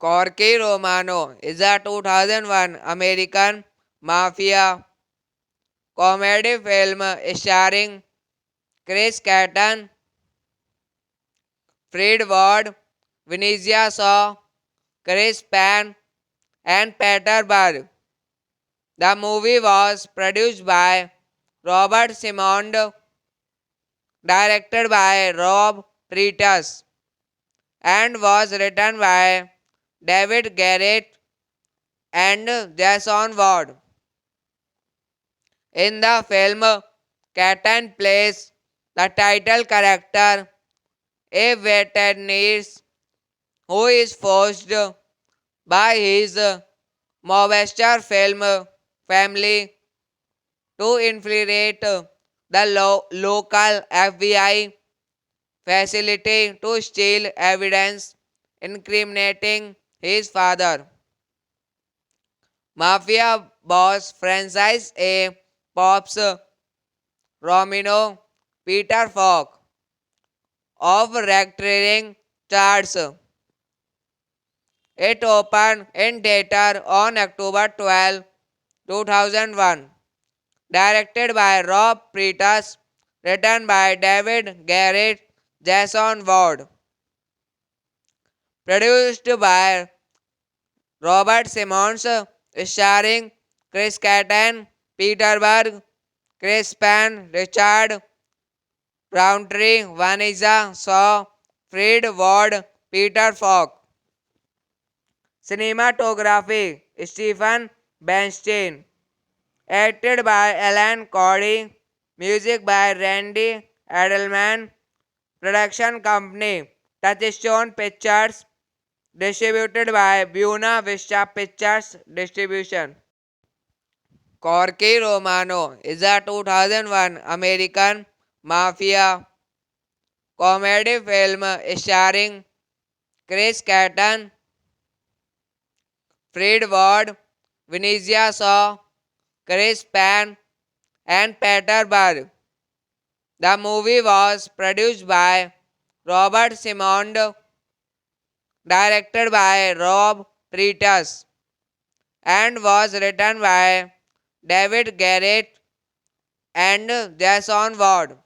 Corky Romano is a 2001 American mafia comedy film starring Chris Kattan, Fred Ward, Vinicius Shaw, Chris Penn, and Peter Berg. The movie was produced by Robert Simond, directed by Rob Pretus, and was written by David Garrett and Jason Ward. In the film, Catan plays the title character, a veterinarian who is forced by his mobster film family to infiltrate the local FBI facility to steal evidence incriminating his father. Mafia boss franchise A Pops Romino Peter Falk of racketeering charges. It opened in theater on October 12, 2001. Directed by Rob Pretus, written by David Garrett, Jason Ward. Produced by Robert Simmons, starring Chris Kattan, Peter Berg, Chris Penn, Richard Roundtree, Vanessa Shaw, Fred Ward, Peter Falk. Cinematography Stephen Bernstein. Acted by Alan Cody. Music by Randy Edelman. Production company Touchstone Pictures. Distributed by Buena Vista Pictures Distribution. Corky Romano is a 2001 American mafia comedy film starring Chris Kattan, Fred Ward, Vinicius Shaw, Chris Penn, and Peter Berg. The movie was produced by Robert Simond, directed by Rob Pretus, and was written by David Garrett and Jason Ward.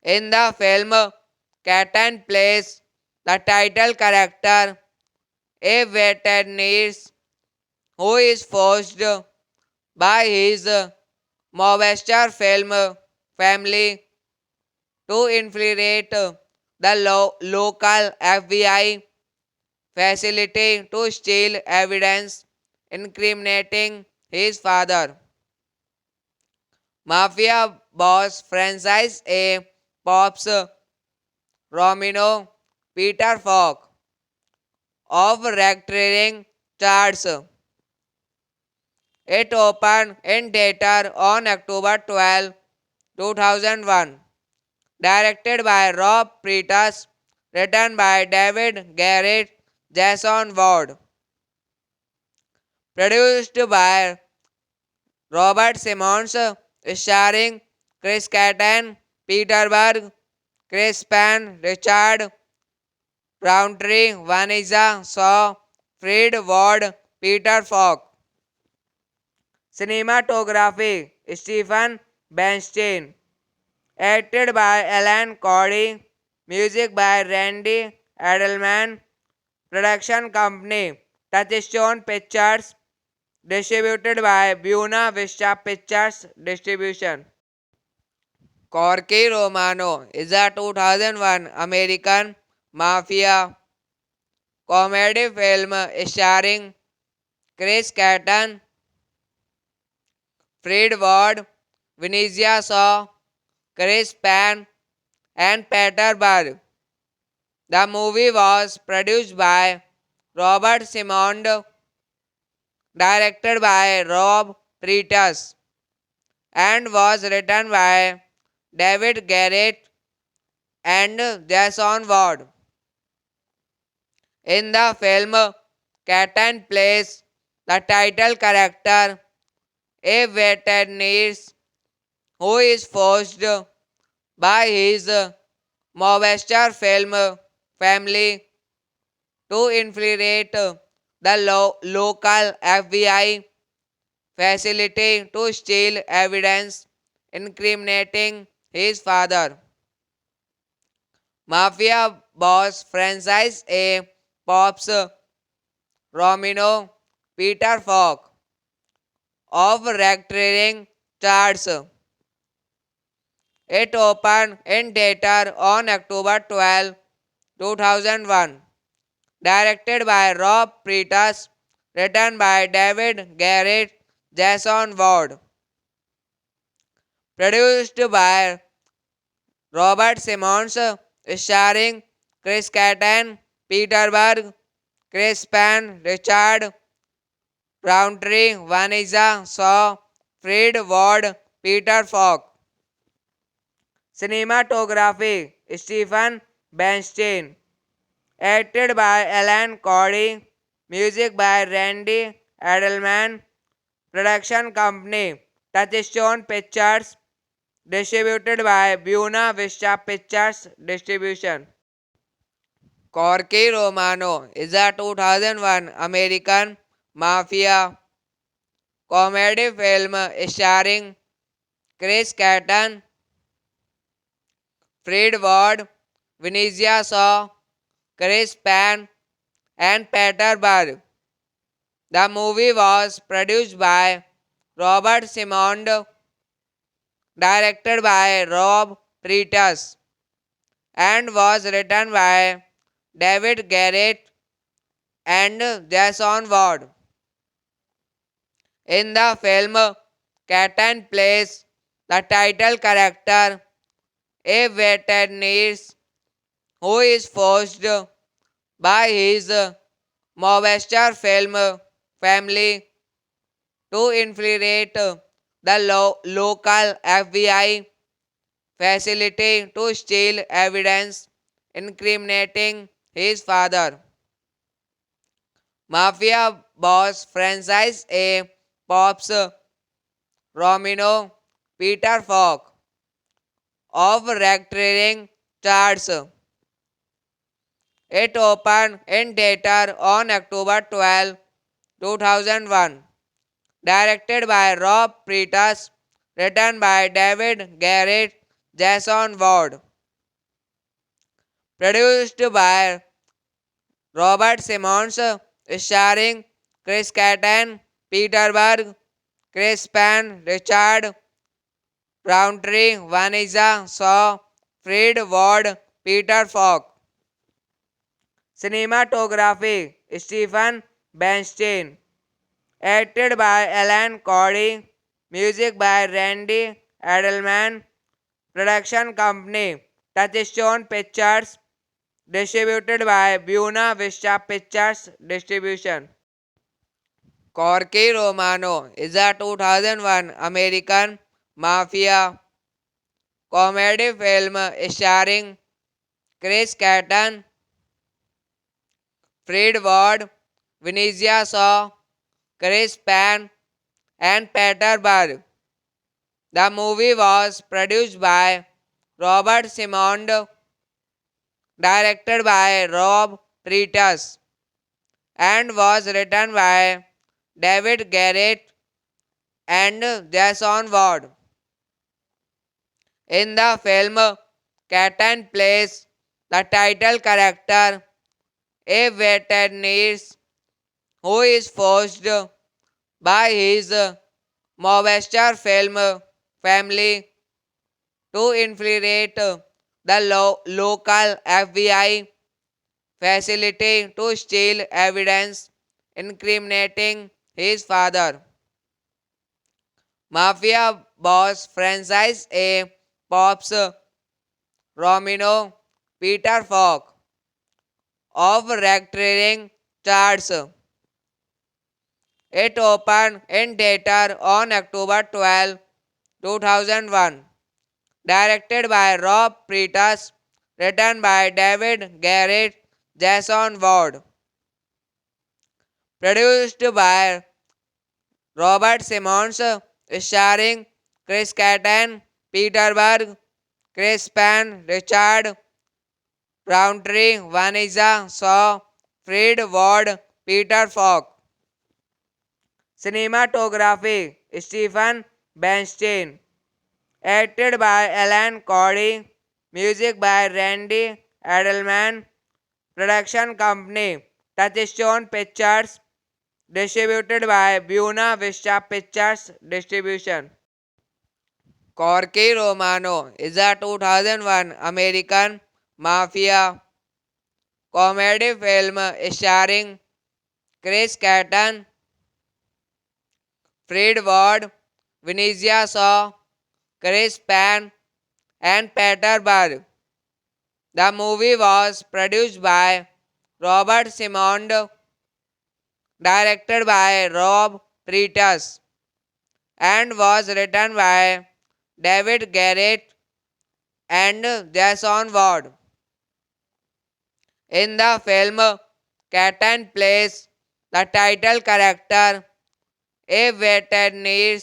In the film, Kattan plays the title character, a veterinarian who is forced by his mobster film family to infiltrate the local FBI facility to steal evidence incriminating his father. Mafia boss franchise A Pops Romino Peter Falk of racketeering charges. It opened in theater on October 12, 2001. Directed by Rob Pretas, written by David Garrett, Jason Ward. Produced by Robert Simmons, starring Chris Kattan, Peter Berg, Chris Penn, Richard Roundtree, Vanessa Shaw, Fred Ward, Peter Falk. Cinematography Stephen Bernstein. Acted by Alan Cody. Music by Randy Edelman. Production company Touchstone Pictures. Distributed by Buena Vista Pictures Distribution. Corky Romano is a 2001 American mafia comedy film starring Chris Kattan, Fred Ward, Vanessa Shaw, Chris Penn, and Peter Berg. The movie was produced by Robert Simond, directed by Rob Pretas, and was written by David Garrett and Jason Ward. In the film, Kattan plays the title character, a veterinarian who is forced by his mobster film family to infiltrate the local FBI facility to steal evidence incriminating his father. Mafia boss franchise A Pops Romino Peter Falk of racketeering charges. It opened in theater on October 12, 2001. Directed by Rob Pretas, written by David Garrett, Jason Ward. Produced by Robert Simmons, starring Chris Kattan, Peter Berg, Chris Penn, Richard Roundtree, Vanessa Shaw, Fred Ward, Peter Falk. Cinematography Stephen Bernstein. Acted by Alan Cody. Music by Randy Edelman. Production company Touchstone Pictures. Distributed by Buena Vista Pictures Distribution. Corky Romano is a 2001 American mafia comedy film starring Chris Kattan, Fred Ward, Vanessa Shaw, Chris Penn, and Peter Berg. The movie was produced by Robert Simond, directed by Rob Pretas, and was written by David Garrett and Jason Ward. In the film, Kattan plays the title character, a veterinarian who is forced by his mobster film family to infiltrate the local FBI facility to steal evidence incriminating his father. Mafia boss franchise A Pops Romino Peter Falk of racketeering charges. It opened in theater on October 12, 2001. Directed by Rob Pretas, written by David Garrett, Jason Ward. Produced by Robert Simmons, starring Chris Kattan, Peterberg, Chris Penn, Richard Roundtree, Vanessa Shaw, Fred Ward, Peter Falk. Cinematography Stephen Bernstein. Acted by Alan Cody. Music by Randy Edelman. Production company Touchstone Pictures. Distributed by Buena Vista Pictures Distribution. Corky Romano is a 2001 American mafia comedy film starring Chris Kattan, Fred Ward, Vinicius Shaw, Chris Penn, and Peter Berg. The movie was produced by Robert Simond, directed by Rob Pretus, and was written by David Garrett and Jason Ward. In the film, Kattan plays the title character, a veterinarian who is forced by his mobster film family to infiltrate the local FBI facility to steal evidence incriminating his father. Mafia boss franchise A Pops Romino Peter Falk of racketeering charges. It opened in theater on October 12, 2001. Directed by Rob Pretus, written by David Garrett, Jason Ward. Produced by Robert Simmons, starring Chris Kattan, Peter Berg, Chris Penn, Richard Roundtree, Vanessa Shaw, Fred Ward, Peter Falk. Cinematography Stephen Bernstein. Acted by Alan Cody. Music by Randy Edelman. Production company Touchstone Pictures. Distributed by Buena Vista Pictures Distribution. Corky Romano is a 2001 American mafia comedy film starring Chris Kattan, Fred Ward, Vinicius Shaw, Chris Penn, and Peter Berg. The movie was produced by Robert Simond, directed by Rob Pretus, and was written by David Garrett and Jason Ward. In the film, Kattan plays the title character, a veterinarian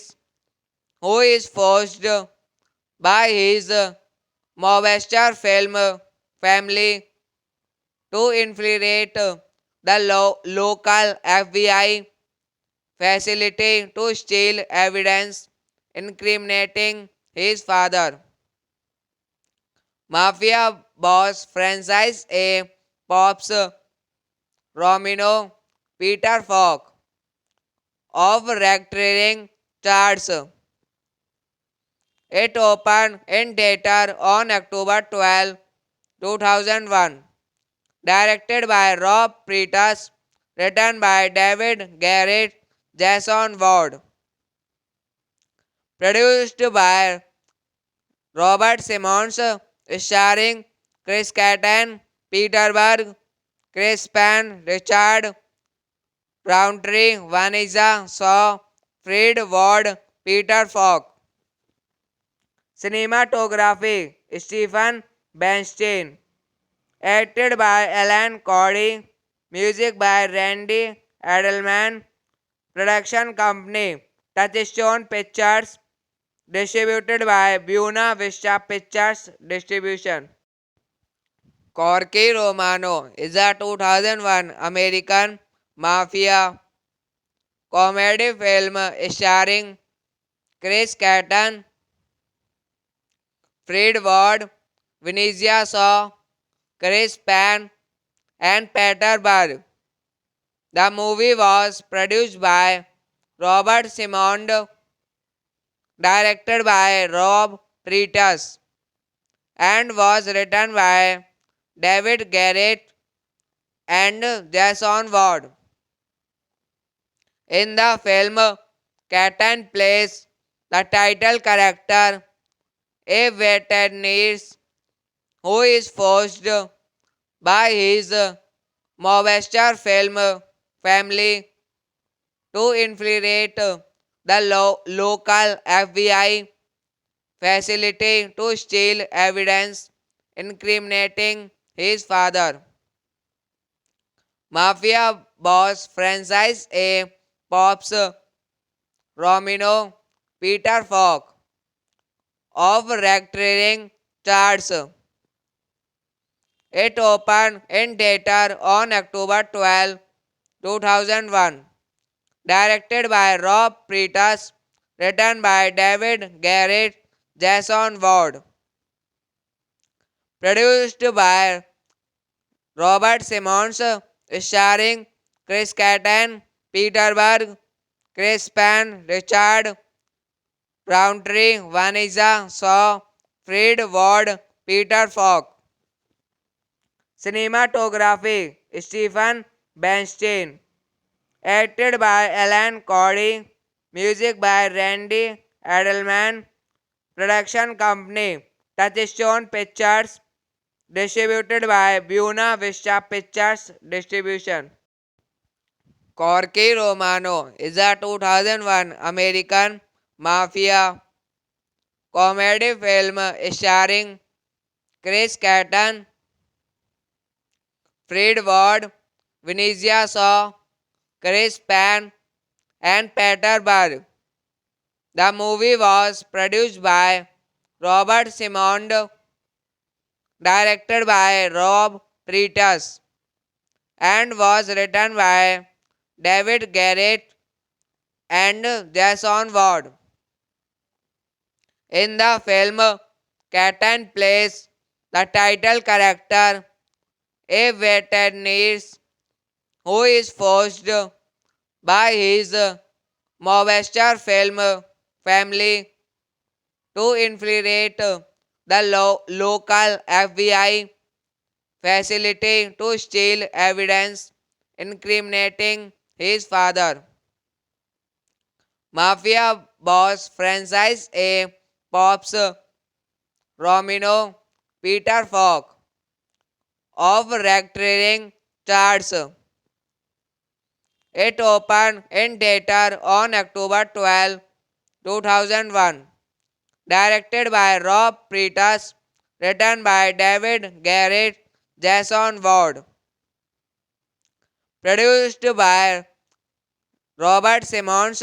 who is forced by his mobster film family to infiltrate the local FBI facility to steal evidence incriminating his father. Mafia boss franchise A Pops Romino Peter Falk of racketeering charges. It opened in theater on October 12, 2001. Directed by Rob Pretus, written by David Garrett, Jason Ward. Produced by Robert Simmons, starring Chris Kattan, Peter Berg, Chris Penn, Richard Roundtree, Vanessa Shaw, Fred Ward, Peter Falk. Cinematography Stephen Bernstein. Acted by Alan Cody. Music by Randy Edelman. Production company Touchstone Pictures. Distributed by Buena Vista Pictures Distribution. Corky Romano is a 2001 American mafia comedy film starring Chris Kattan, Fred Ward, Vinicius Shaw, Chris Penn, and Peter Berg. The movie was produced by Robert Simond, directed by Rob Pretus, and was written by David Garrett and Jason Ward. In the film, Catan plays the title character, a veterinarian who is forced by his mobster film family to infiltrate the local FBI facility to steal evidence incriminating his father. Mafia boss franchise A Pops Romino Peter Falk of racketeering charges. It opened in theater on October 12, 2001. Directed by Rob Pretus, written by David Garrett, Jason Ward. Produced by Robert Simmons, starring Chris Kattan, Peter Berg, Chris Penn, Richard Roundtree, Vanessa Shaw, Fred Ward, Peter Falk. Cinematography Stephen Bernstein. Acted by Alan Cody. Music by Randy Edelman. Production company Touchstone Pictures. Distributed by Buena Vista Pictures Distribution. Corky Romano is a 2001 American mafia comedy film starring Chris Kattan, Fred Ward, Vanessa Shaw, Chris Penn, and Peter Berg. The movie was produced by Robert Simond, directed by Rob Pretus, and was written by David Garrett and Jason Ward. In the film, Kattan plays the title character, a veterinarian who is forced by his mobster film family to infiltrate the local FBI facility to steal evidence incriminating his father. Mafia boss franchise A Pops Romino Peter Falk of racketeering charges. It opened in theater on October 12, 2001. Directed by Rob Pretus, written by David Garrett, Jason Ward. Produced by Robert Simmons,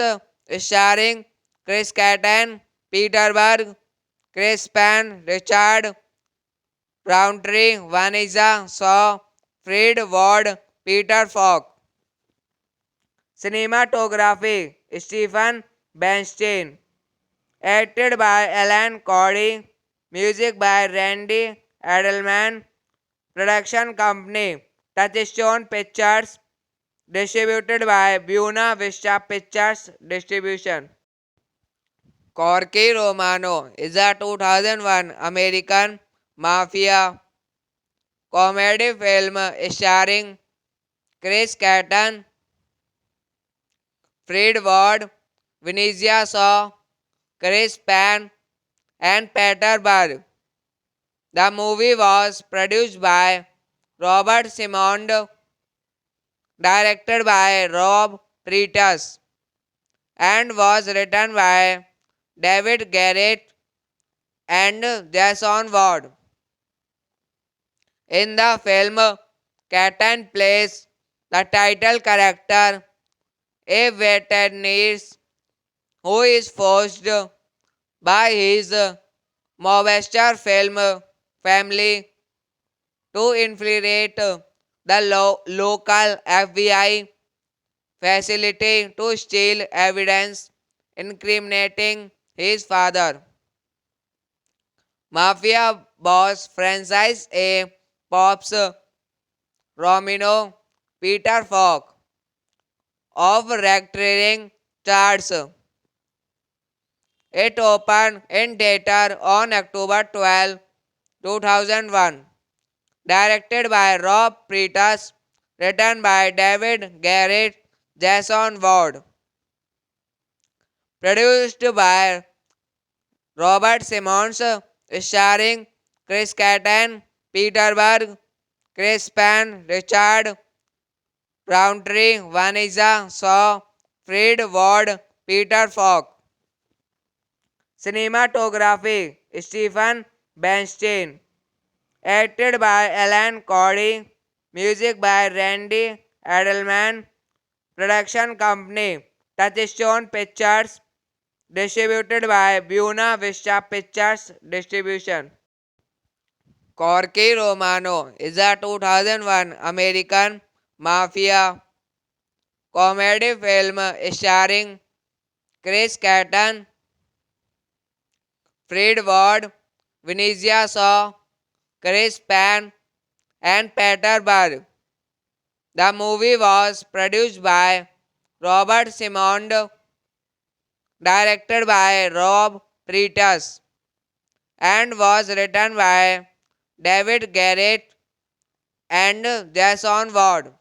starring Chris Kattan, Peter Berg, Chris Penn, Richard Roundtree, Vanessa Shaw, Fred Ward, Peter Falk. Cinematography Stephen Bernstein. Acted by Alan Cody. Music by Randy Edelman. Production company Touchstone Pictures. Distributed by Buena Vista Pictures Distribution. Corky Romano is a 2001 American mafia comedy film starring Chris Kattan, Fred Ward, Vanessa Shaw, Chris Penn, and Peter Berg. The movie was produced by Robert Simond, directed by Rob Pretus, and was written by David Garrett and Jason Ward. In the film, Kattan plays the title character, a veterinarian who is forced by his mobster film family to infiltrate the local FBI facility to steal evidence incriminating his father. Mafia boss franchise A Pops Romino Peter Falk of racketeering charts. It opened in theater on October 12, 2001. Directed by Rob Freitas, written by David Garrett, Jason Ward. Produced by Robert Simmons, starring Chris Kattan, Peter Berg, Chris Penn, Richard Roundtree, Vanessa Shaw, Fred Ward, Peter Falk. Cinematography Stephen Bernstein. Acted by Alan Cody. Music by Randy Edelman. Production company Touchstone Pictures. Distributed by Buena Vista Pictures Distribution. Corky Romano is a 2001 American mafia comedy film starring Chris Kattan, Fred Ward, Vanessa Shaw, Chris Penn, and Peter Berg. The movie was produced by Robert Simond, directed by Rob Freitas, and was written by David Garrett and Jason Ward.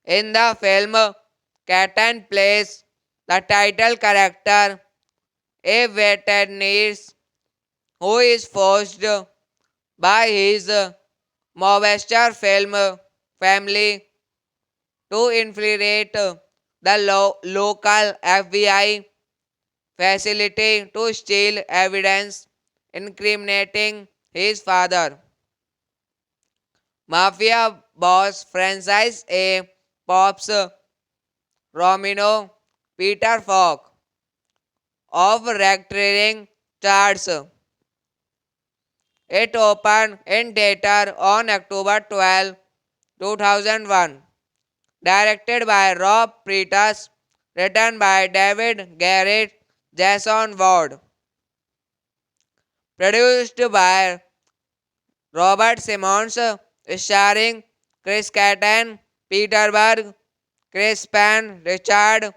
In the film, Kattan plays the title character, a veterinarian who is forced by his mobster film family to infiltrate the local FBI facility to steal evidence incriminating his father. Mafia boss Francis A. Pops Romino Peter Falk of racketeering charges. It opened in theater on October 12, 2001. Directed by Rob Freitas, written by David Garrett, Jason Ward. Produced by Robert Simmons, starring Chris Kattan, Peter Berg, Chris Penn, Richard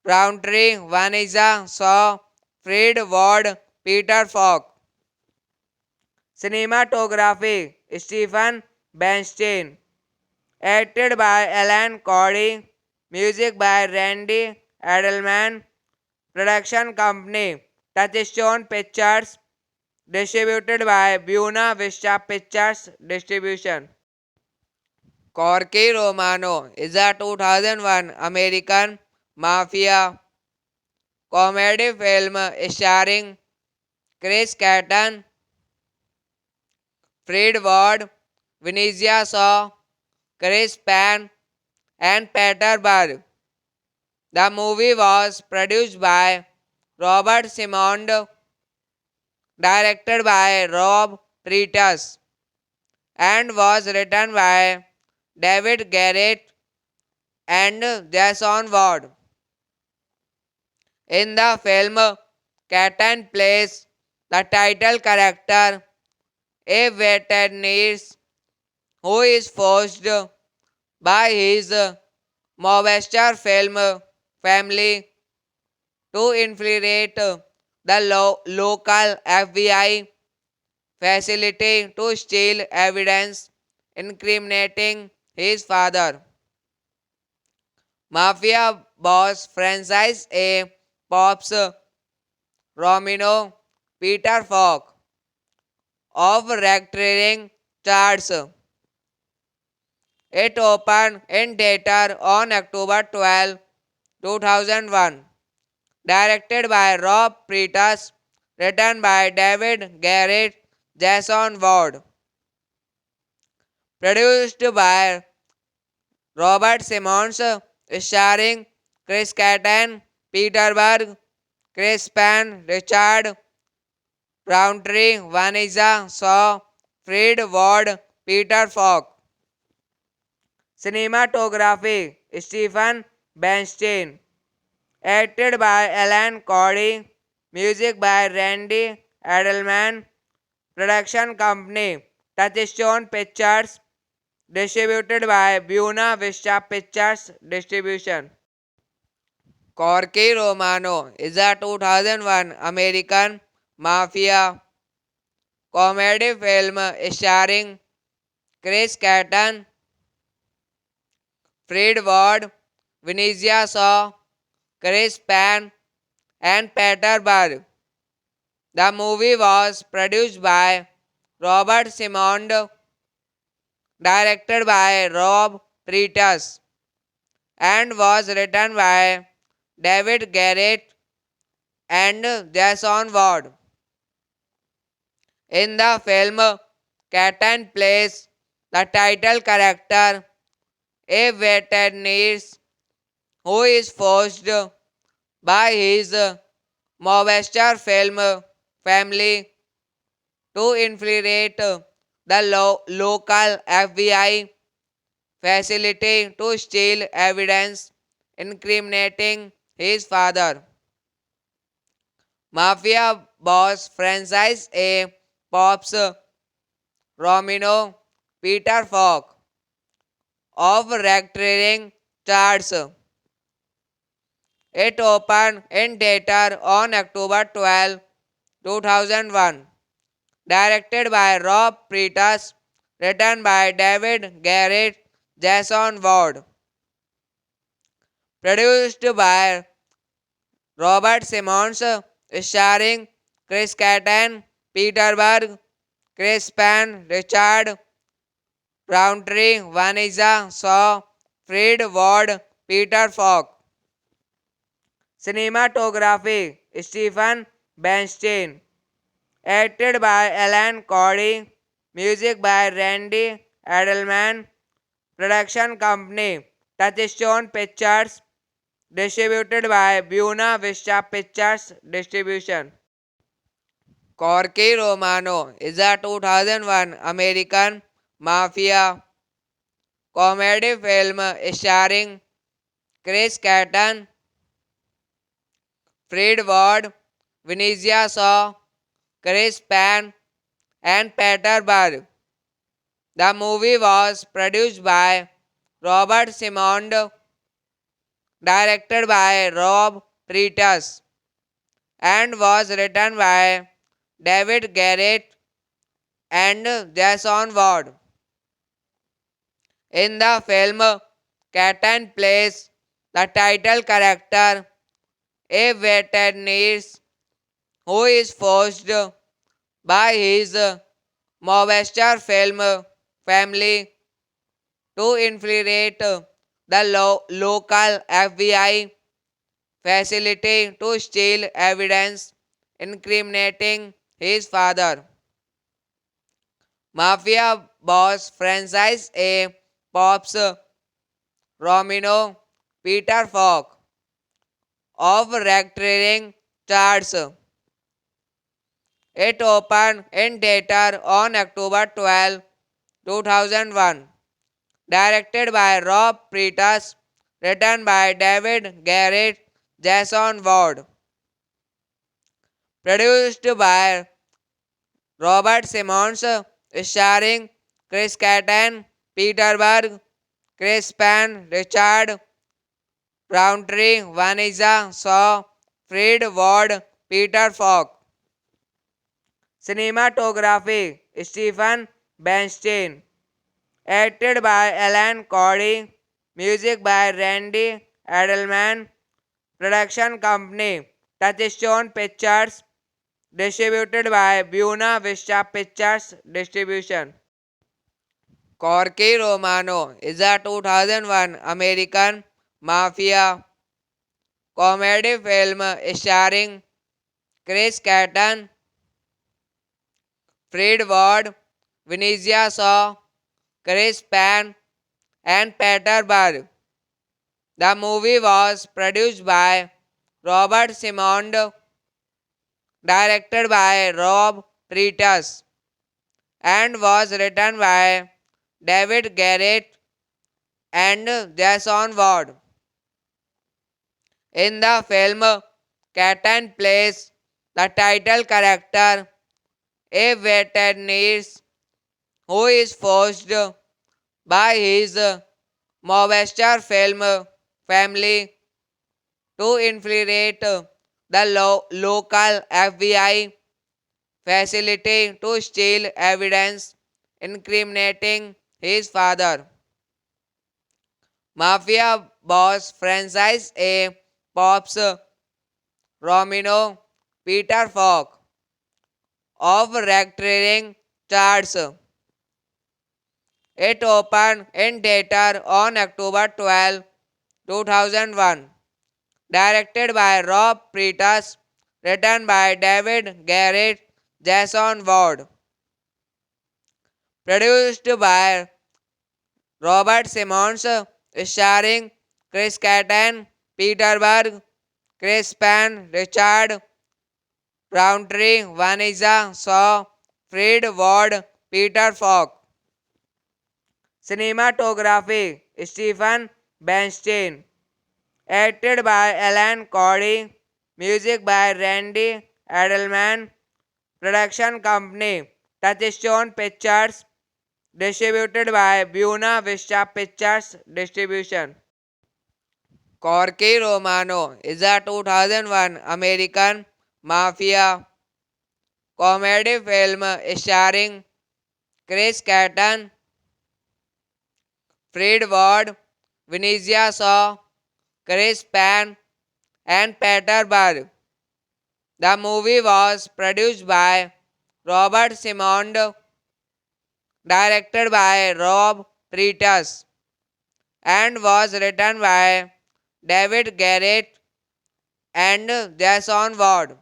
Roundtree, Vanessa Shaw, Fred Ward, Peter Falk. Cinematography Stephen Bernstein. Acted by Alan Cody. Music by Randy Edelman. Production company Touchstone Pictures. Distributed by Buena Vista Pictures Distribution. Corky Romano is a 2001 American mafia comedy film starring Chris Kattan, Fred Ward, Vanessa Shaw, Chris Penn, and Peter Berg. The movie was produced by Robert Simond, directed by Rob Freitas, and was written by David Garrett and Jason Ward. In the film, Kattan plays the title character, a veterinarian who is forced by his mobster film family to infiltrate the local FBI facility to steal evidence incriminating his father. Mafia boss Francis A. Pops Romino Peter Falk of racketeering charges. It opened in theater on October 12, 2001. Directed by Rob Freitas, written by David Garrett, Jason Ward. Produced by Robert Simmons, starring Chris Kattan, Peter Berg, Chris Penn, Richard Roundtree, Vanessa Shaw, Fred Ward, Peter Falk. Cinematography Stephen Bernstein. Acted by Alan Cody. Music by Randy Edelman. Production company Touchstone Pictures. Distributed by Buena Vista Pictures Distribution. Corky Romano is a 2001 American mafia comedy film starring Chris Kattan, Fred Ward, Vinicius Shaw, Chris Penn, and Peter Berg. The movie was produced by Robert Simond, directed by Rob Pretas, and was written by David Garrett and Jason Ward. In the film, Catan plays the title character, a veterinarian who is forced by his mobster film family to infiltrate the local FBI facility to steal evidence incriminating his father. Mafia boss franchise A Pops Romino Peter Falk of racketeering charges. It opened in theater on October 12, 2001. Directed by Rob Pretas, written by David Garrett, Jason Ward. Produced by Robert Simmons, starring Chris Kattan, Peter Berg, Chris Penn, Richard Roundtree, Vanessa Shaw, Fred Ward, Peter Falk. Cinematography Stephen Bernstein. Acted by Alan Cody. Music by Randy Edelman. Production company Touchstone Pictures. Distributed by Buena Vista Pictures Distribution. Corky Romano is a 2001 American mafia comedy film starring Chris Kattan, Fred Ward, Vinicius Shaw, Chris Penn, and Peter Berg. The movie was produced by Robert Simond, directed by Rob Pretas, and was written by David Garrett and Jason Ward. In the film, Kattan plays the title character, a veterinarian who is forced by his mobster film family to infiltrate the local FBI facility to steal evidence incriminating his father. Mafia boss franchise A Pops Romino Peter Falk of racketeering charges. It opened in theater on October 12, 2001. Directed by Rob Pretas, written by David Garrett, Jason Ward. Produced by Robert Simmons, starring Chris Kattan, Peter Berg, Chris Penn, Richard Roundtree, Vanessa Shaw, Fred Ward, Peter Falk. Cinematography Stephen Bernstein. Acted by Alan Cody. Music by Randy Edelman. Production company Touchstone Pictures. Distributed by Buena Vista Pictures Distribution. Corky Romano is a 2001 American mafia comedy film starring Chris Kattan, Fred Ward, Vinicius Shaw, Chris Penn, and Peter Berg. The movie was produced by Robert Simond, directed by Rob Pretas, and was written by David Garrett and Jason Ward. In the film, Kattan plays the title character, a veterinarian who is forced by his mobster film family to infiltrate the local FBI facility to steal evidence incriminating his father. Mafia boss franchise A Pops Romino Peter Falk of racketeering charges. It opened in theater on October 12, 2001. Directed by Rob Pretas, written by David Garrett, Jason Ward. Produced by Robert Simmons, starring Chris Kattan, Peter Berg, Chris Penn, Richard Roundtree, Vanessa Shaw, Fred Ward, Peter Falk. Cinematography Stephen Bernstein. Acted by Alan Cody. Music by Randy Edelman. Production company Touchstone Pictures. Distributed by Buena Vista Pictures Distribution. Corky Romano is a 2001 American mafia comedy film starring Chris Kattan, Fred Ward, Vanessa Shaw, Chris Penn, and Peter Berg. The movie was produced by Robert Simond, directed by Rob Pretas, and was written by David Garrett and Jason Ward.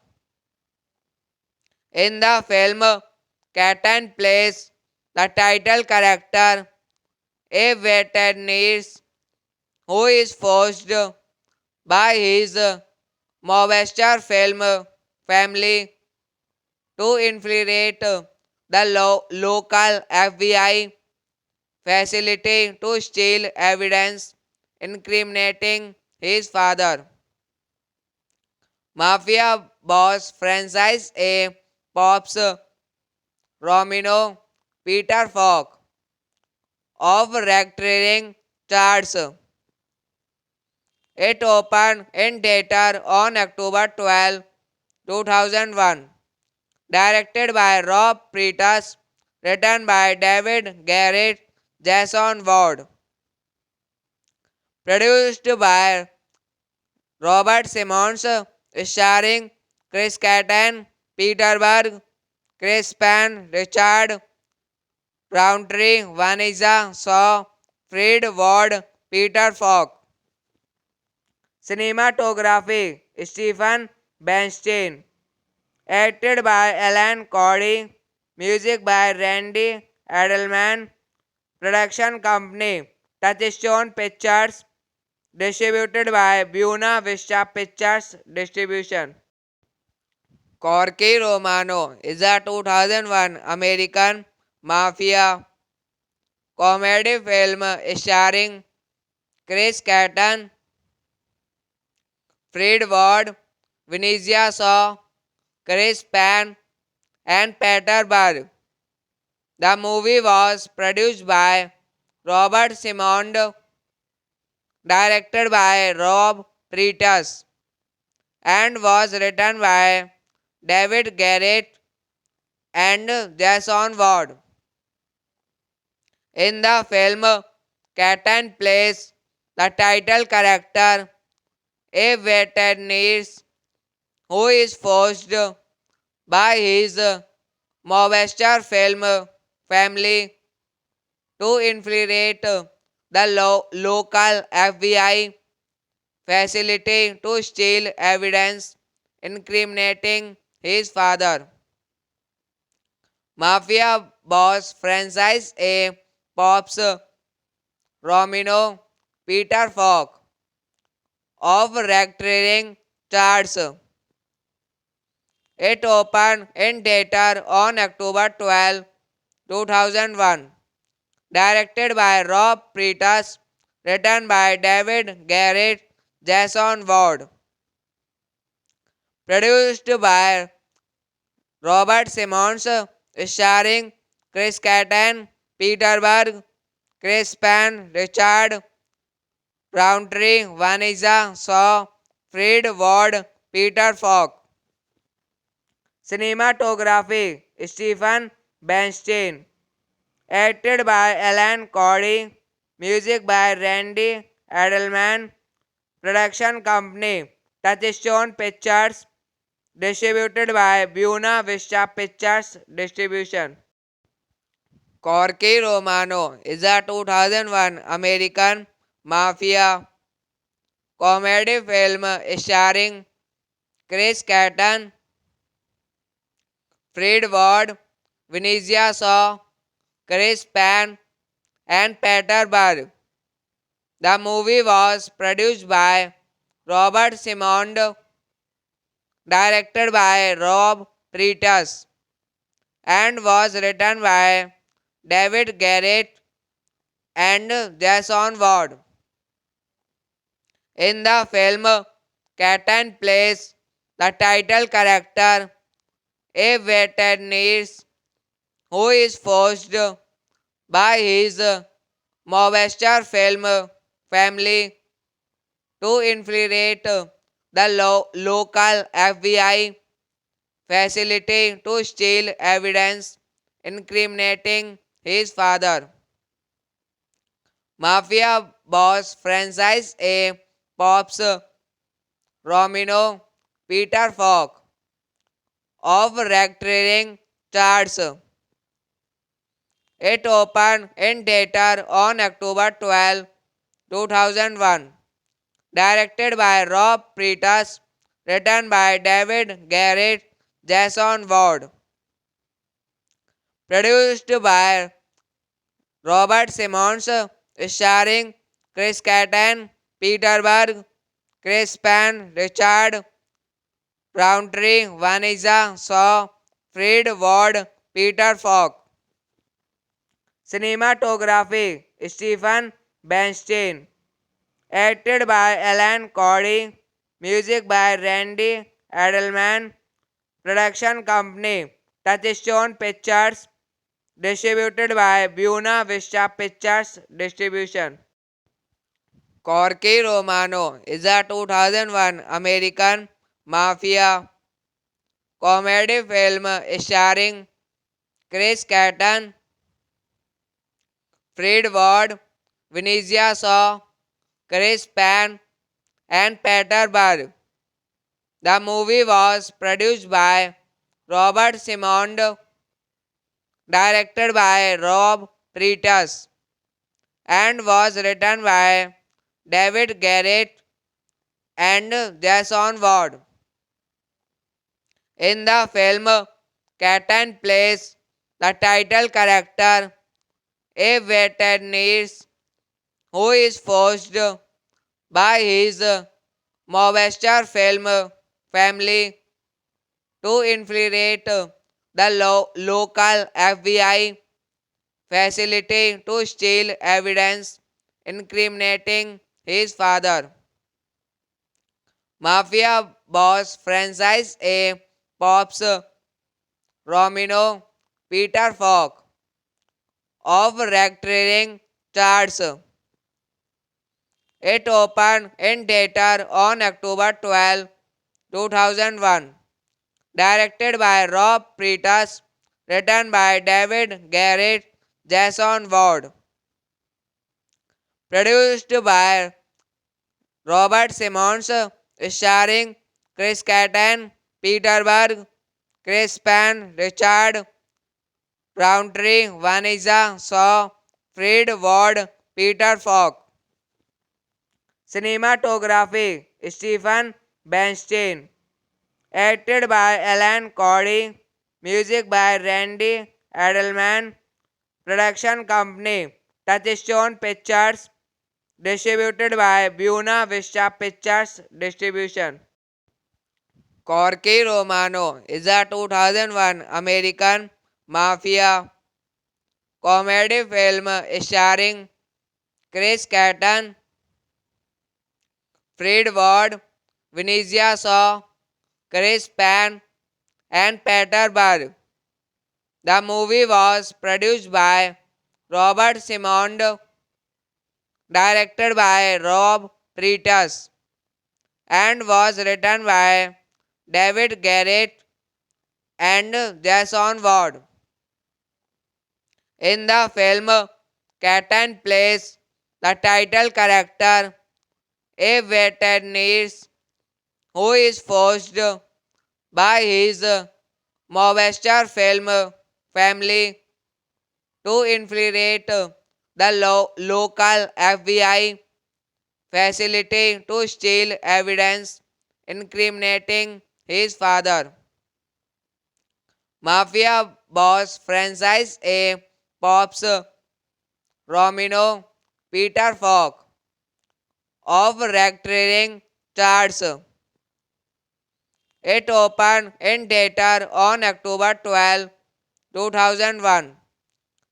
In the film, Kattan plays the title character, a veterinarian who is forced by his mobster film family to infiltrate the local FBI facility to steal evidence incriminating his father. Mafia boss franchise A Pops Romino Peter Falk of racketeering charges. It opened in theater on October 12, 2001. Directed by Rob Pretas, written by David Garrett, Jason Ward. Produced by Robert Simmons, starring Chris Kattan, Peter Berg, Chris Penn, Richard Roundtree, Vanessa Shaw, Fred Ward, Peter Falk. Cinematography Stephen Bernstein. Acted by Alan Cody. Music by Randy Edelman. Production company Touchstone Pictures. Distributed by Buena Vista Pictures Distribution. Corky Romano is a 2001 American mafia comedy film starring Chris Kattan, Fred Ward, Vanessa Shaw, Chris Penn, and Peter Berg. The movie was produced by Robert Simond, directed by Rob Pretas, and was written by David Garrett and Jason Ward. In the film, Kattan plays the title character, a veterinarian who is forced by his mobster film family to infiltrate the local FBI facility to steal evidence incriminating his father. Mafia boss franchise A Pops Romino Peter Falk of racketeering charges. It opened in theater on October 12, 2001. Directed by Rob Pretas, written by David Garrett, Jason Ward. Produced by Robert Simmons, starring Chris Kattan, Peter Berg, Chris Penn, Richard Roundtree, Vanessa Shaw, Fred Ward, Peter Falk. Cinematography Stephen Bernstein. Acted by Alan Cordy. Music by Randy Edelman. Production company Touchstone Pictures. Distributed by Buena Vista Pictures Distribution. Corky Romano is a 2001 American mafia comedy film starring Chris Kattan, Fred Ward, Vinicius Shaw, Chris Penn, and Peter Berg. The movie was produced by Robert Simond, directed by Rob Pretus, and was written by David Garrett and Jason Ward. In the film, Kattan plays the title character, a veterinarian who is forced by his mobster film family to infiltrate the local FBI facility to steal evidence incriminating his father. Mafia boss Francis A. Pops Romino Peter Falk of racketeering charges. It opened in theater on October 12, 2001. Directed by Rob Pretus, written by David Garrett, Jason Ward. Produced by Robert Simmons, starring Chris Kattan, Peter Berg, Chris Penn, Richard Roundtree, Vanessa Shaw, Fred Ward, Peter Falk. Cinematography Stephen Bernstein. Acted by Alan Cordy. Music by Randy Edelman. Production company Touchstone Pictures. Distributed by Buena Vista Pictures Distribution. Corky Romano is a 2001 American mafia comedy film starring Chris Kattan, Fred Ward, Vinicius Shaw, Chris Penn, and Peter Berg. The movie was produced by Robert Simond, directed by Rob Pretus, and was written by David Garrett and Jason Ward. In the film, Kattan plays the title character, a veterinarian who is forced by his mobster film family to infiltrate the local FBI facility to steal evidence incriminating his father. Mafia boss Francis A. Pops Romino Peter Falk of racketeering charges. It opened in theater on October 12, 2001. Directed by Rob Pretus, written by David Garrett, Jason Ward. Produced by Robert Simmons, starring Chris Kattan, Peter Berg, Chris Penn, Richard Roundtree, Vanessa Shaw, Fred Ward, Peter Falk. Cinematography Stephen Bernstein. Acted by Alan Cordy. Music by Randy Edelman. Production company Touchstone Pictures. Distributed by Buena Vista Pictures Distribution. Corky Romano is a 2001 American mafia comedy film starring Chris Kattan, Fred Ward, Vinicius Shaw, Chris Penn, and Peter Berg. The movie was produced by Robert Simond, directed by Rob Pretus, and was written by David Garrett and Jason Ward. In the film, Catan plays the title character, a veterinarian who is forced by his mobster film family to infiltrate the local FBI facility to steal evidence incriminating his father. Mafia boss franchise A Pops Romino Peter Falk of racketeering charges. It opened in theater on October 12, 2001.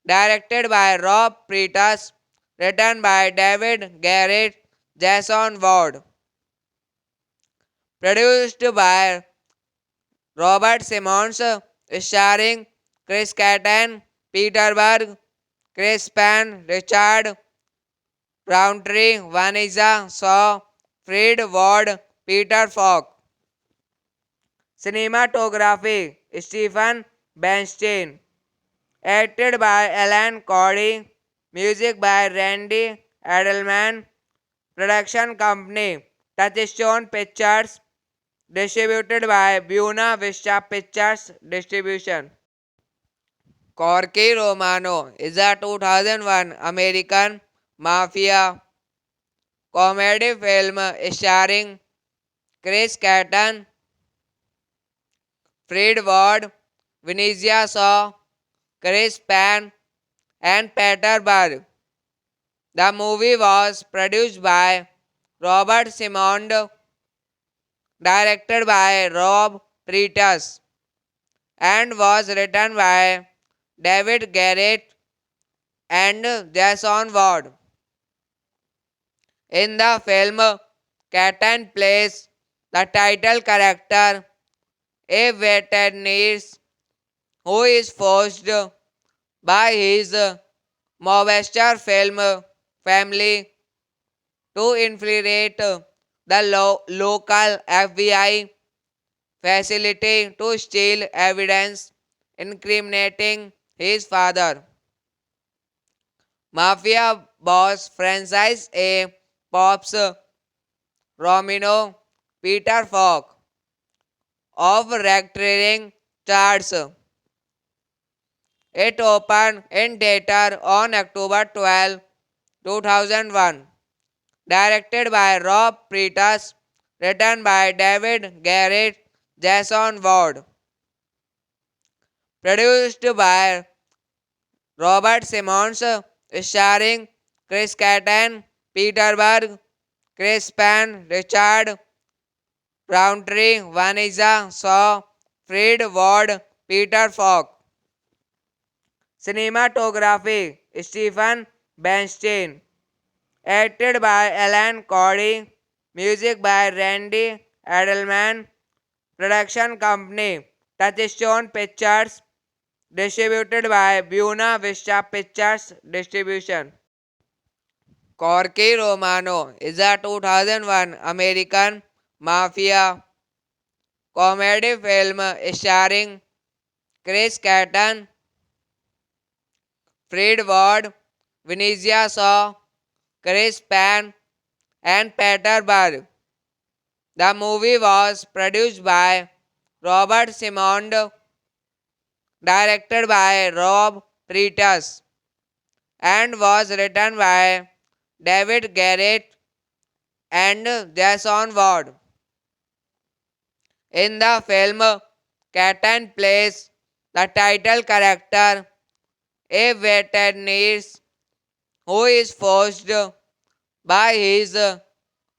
Directed by Rob Pretas, written by David Garrett, Jason Ward. Produced by Robert Simmons, starring Chris Kattan, Peter Berg, Chris Penn, Richard Roundtree, Vanessa Shaw, Fred Ward, Peter Falk. Cinematography Stephen Bernstein. Acted by Alan Cody. Music by Randy Edelman. Production company Touchstone Pictures. Distributed by Buena Vista Pictures Distribution. Corky Romano is a 2001 American mafia comedy film starring Chris Kattan, Fred Ward, Vanessa Shaw, Chris Penn, and Peter Berg. The movie was produced by Robert Simond, directed by Rob Pretas, and was written by David Garrett and Jason Ward. In the film, Kattan plays the title character, a veterinarian who is forced by his mobster film family to infiltrate the local FBI facility to steal evidence incriminating his father. Mafia boss franchise A Pops Romino Peter Falk of racketeering charges. It opened in theater on October 12, 2001. Directed by Rob Pretas, written by David Garrett, Jason Ward. Produced by Robert Simmons, starring Chris Kattan, Peter Berg, Chris Penn, Richard Roundtree, Vanessa Shaw, Fred Ward, Peter Falk. Cinematography Stephen Bernstein. Acted by Alan Cody. Music by Randy Edelman. Production company Touchstone Pictures. Distributed by Buena Vista Pictures Distribution. Corky Romano is a 2001 American mafia comedy film starring Chris Kattan, Fred Ward, Vanessa Shaw, Chris Penn, and Peter Berg. The movie was produced by Robert Simond, directed by Rob Pretas, and was written by David Garrett and Jason Ward. In the film, Kattan plays the title character, a veterinarian who is forced by his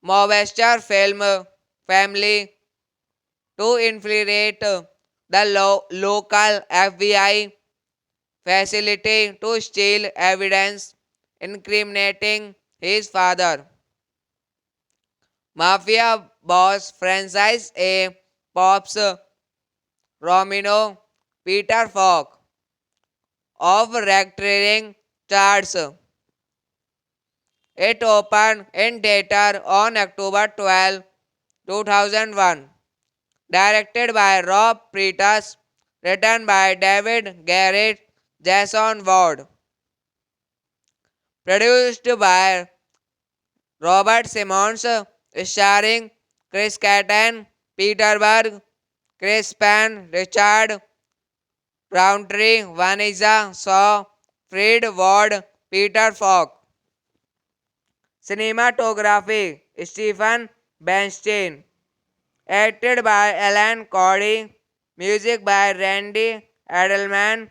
mobster film family to infiltrate the local FBI facility to steal evidence incriminating his father. Mafia boss franchise A Pops Romino Peter Falk of racketeering charges. It opened in theater on October 12, 2001. Directed by Rob Freitas. Written by David Garrett, Jason Ward. Produced by Robert Simmons. Starring Chris Kattan, Peter Berg, Chris Penn, Richard Roundtree, Vanessa Shaw, Fred Ward, Peter Falk. Cinematography Stephen Bernstein. Acted by Alan Cody. Music by Randy Edelman.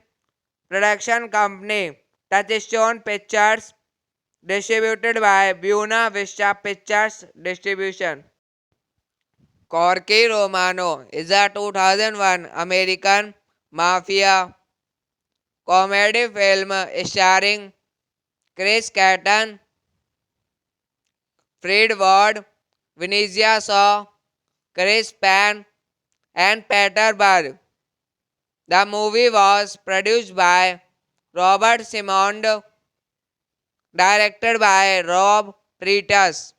Production company Touchstone Pictures. Distributed by Buena Vista Pictures Distribution. Corky Romano is a 2001 American mafia comedy film starring Chris Kattan, Fred Ward, Vanessa Shaw, Chris Penn, and Peter Berg. The movie was produced by Robert Simondo, directed by Rob Freitas,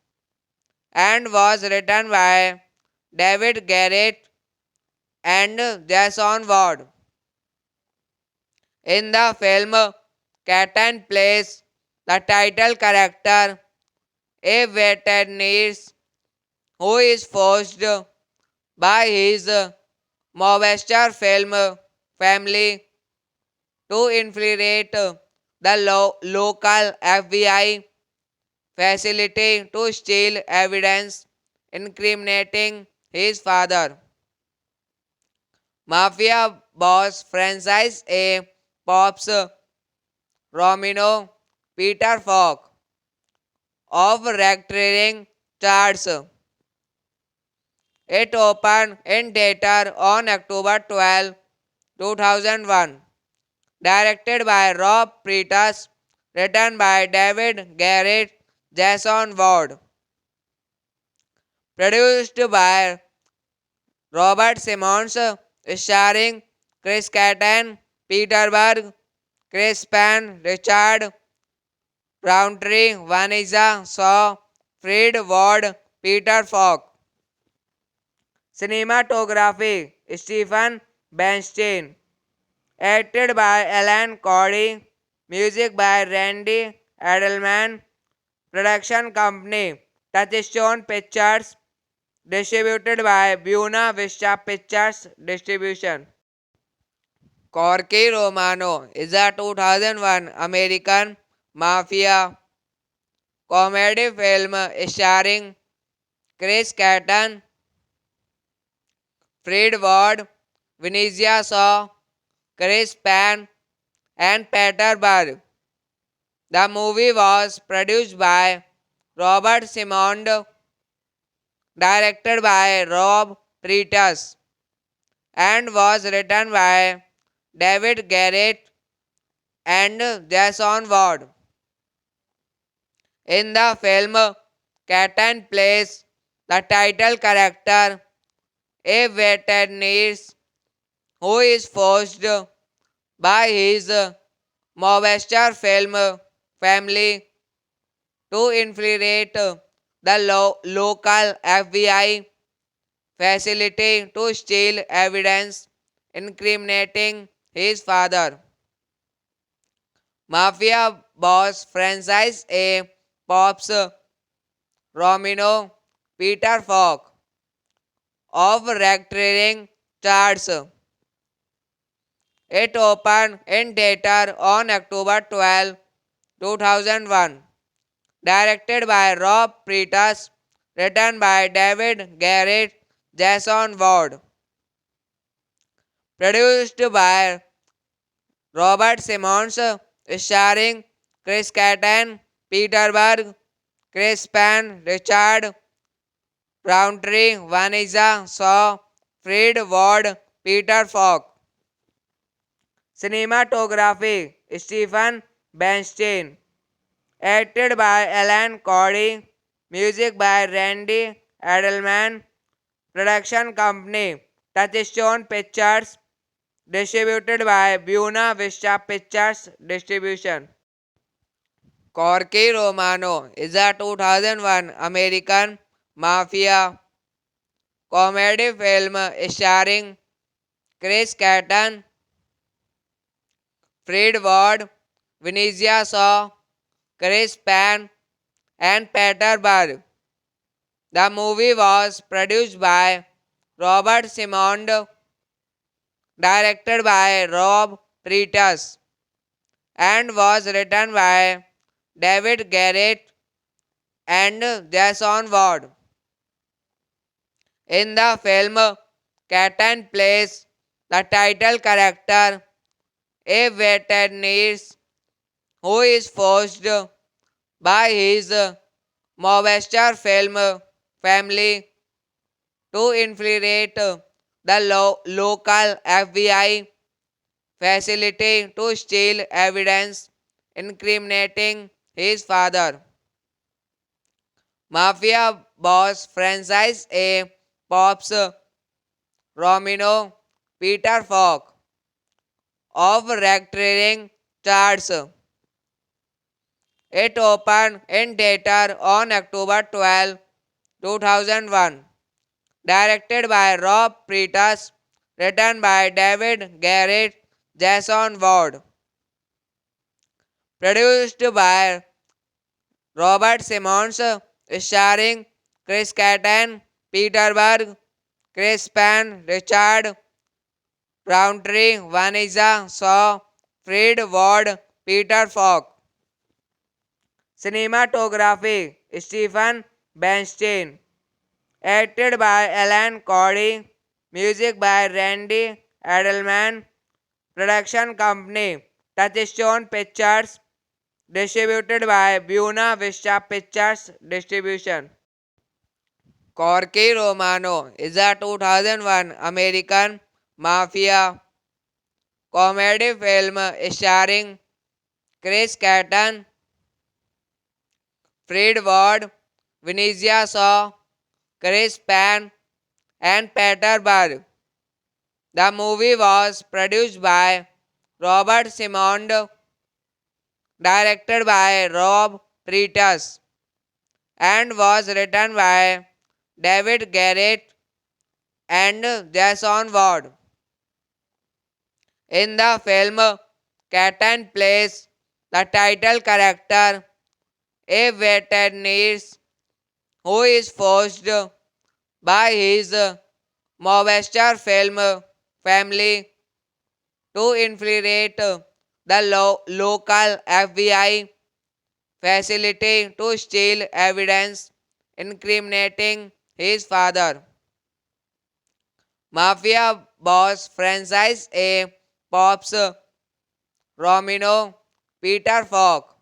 and was written by David Garrett and Jason Ward. In the film, Kattan plays the title character, a veterinarian who is forced by his mobster film family to infiltrate the local FBI facility to steal evidence incriminating his father. Mafia boss Francis A. Pops Romino Peter Falk of racketeering charges. It opened in theater on October 12, 2001. Directed by Rob Freitas, written by David Garrett, Jason Ward. Produced by Robert Simmons, starring Chris Kattan, Peter Berg, Chris Penn, Richard Roundtree, Vanessa Shaw, Fred Ward, Peter Falk. Cinematography Stephen Bernstein. Acted by Alan Cody. Music by Randy Edelman. Production company Touchstone Pictures. Distributed by Buena Vista Pictures Distribution. Corky Romano is a 2001 American mafia comedy film starring Chris Kattan, Fred Ward, Vanessa Shaw, Chris Penn, and Peter Berg. The movie was produced by Robert Simondo, directed by Rob Freitas, and was written by David Garrett and Jason Ward. In the film, Kattan plays the title character, a veterinarian who is forced by his mobster film family to infiltrate the local FBI facility to steal evidence incriminating his father. Mafia boss Francis A. Pops Romino Peter Falk of racketeering charges. It opened in theater on October 12, 2001. Directed by Rob Freitas, written by David Garrett, Jason Ward. Produced by Robert Simmons, starring Chris Kattan, Peter Berg, Chris Penn, Richard Roundtree, Vanessa Shaw, Fred Ward, Peter Falk. Cinematography Stephen Bernstein. Acted by Alan Cody. Music by Randy Edelman. Production company Touchstone Pictures. Distributed by Buena Vista Pictures Distribution. Corky Romano is a 2001 American mafia comedy film starring Chris Kattan, Fred Ward, Vinicius Shaw, Chris Penn, and Peter Berg. The movie was produced by Robert Simond, directed by Rob Pretus, and was written by David Garrett and Jason Ward. In the film, Catan plays the title character, a veterinarian who is forced by his mobster film family to infiltrate the local FBI facility to steal evidence incriminating his father. Mafia boss franchise A Pops Romino Peter Falk of racketeering charges. It opened in theater on October 12, 2001. Directed by Rob Pretus, written by David Garrett, Jason Ward. Produced by Robert Simmons, starring Chris Kattan, Peter Berg, Chris Penn, Richard Roundtree, Vanessa Shaw, Fred Ward, Peter Falk. Cinematography Stephen Bernstein. Acted by Alan Cody. Music by Randy Edelman. Production company Touchstone Pictures. Distributed by Buena Vista Pictures Distribution. Corky Romano is a 2001 American mafia comedy film starring Chris Kattan, Fred Ward, Vinicius Shaw, Chris Penn, and Peter Berg. The movie was produced by Robert Simond, directed by Rob Pretus, and was written by David Garrett and Jason Ward. In the film, Kattan plays the title character, a veterinarian who is forced by his mobster film family to infiltrate the local FBI facility to steal evidence incriminating his father. Mafia boss franchise A Pops Romino Peter Falk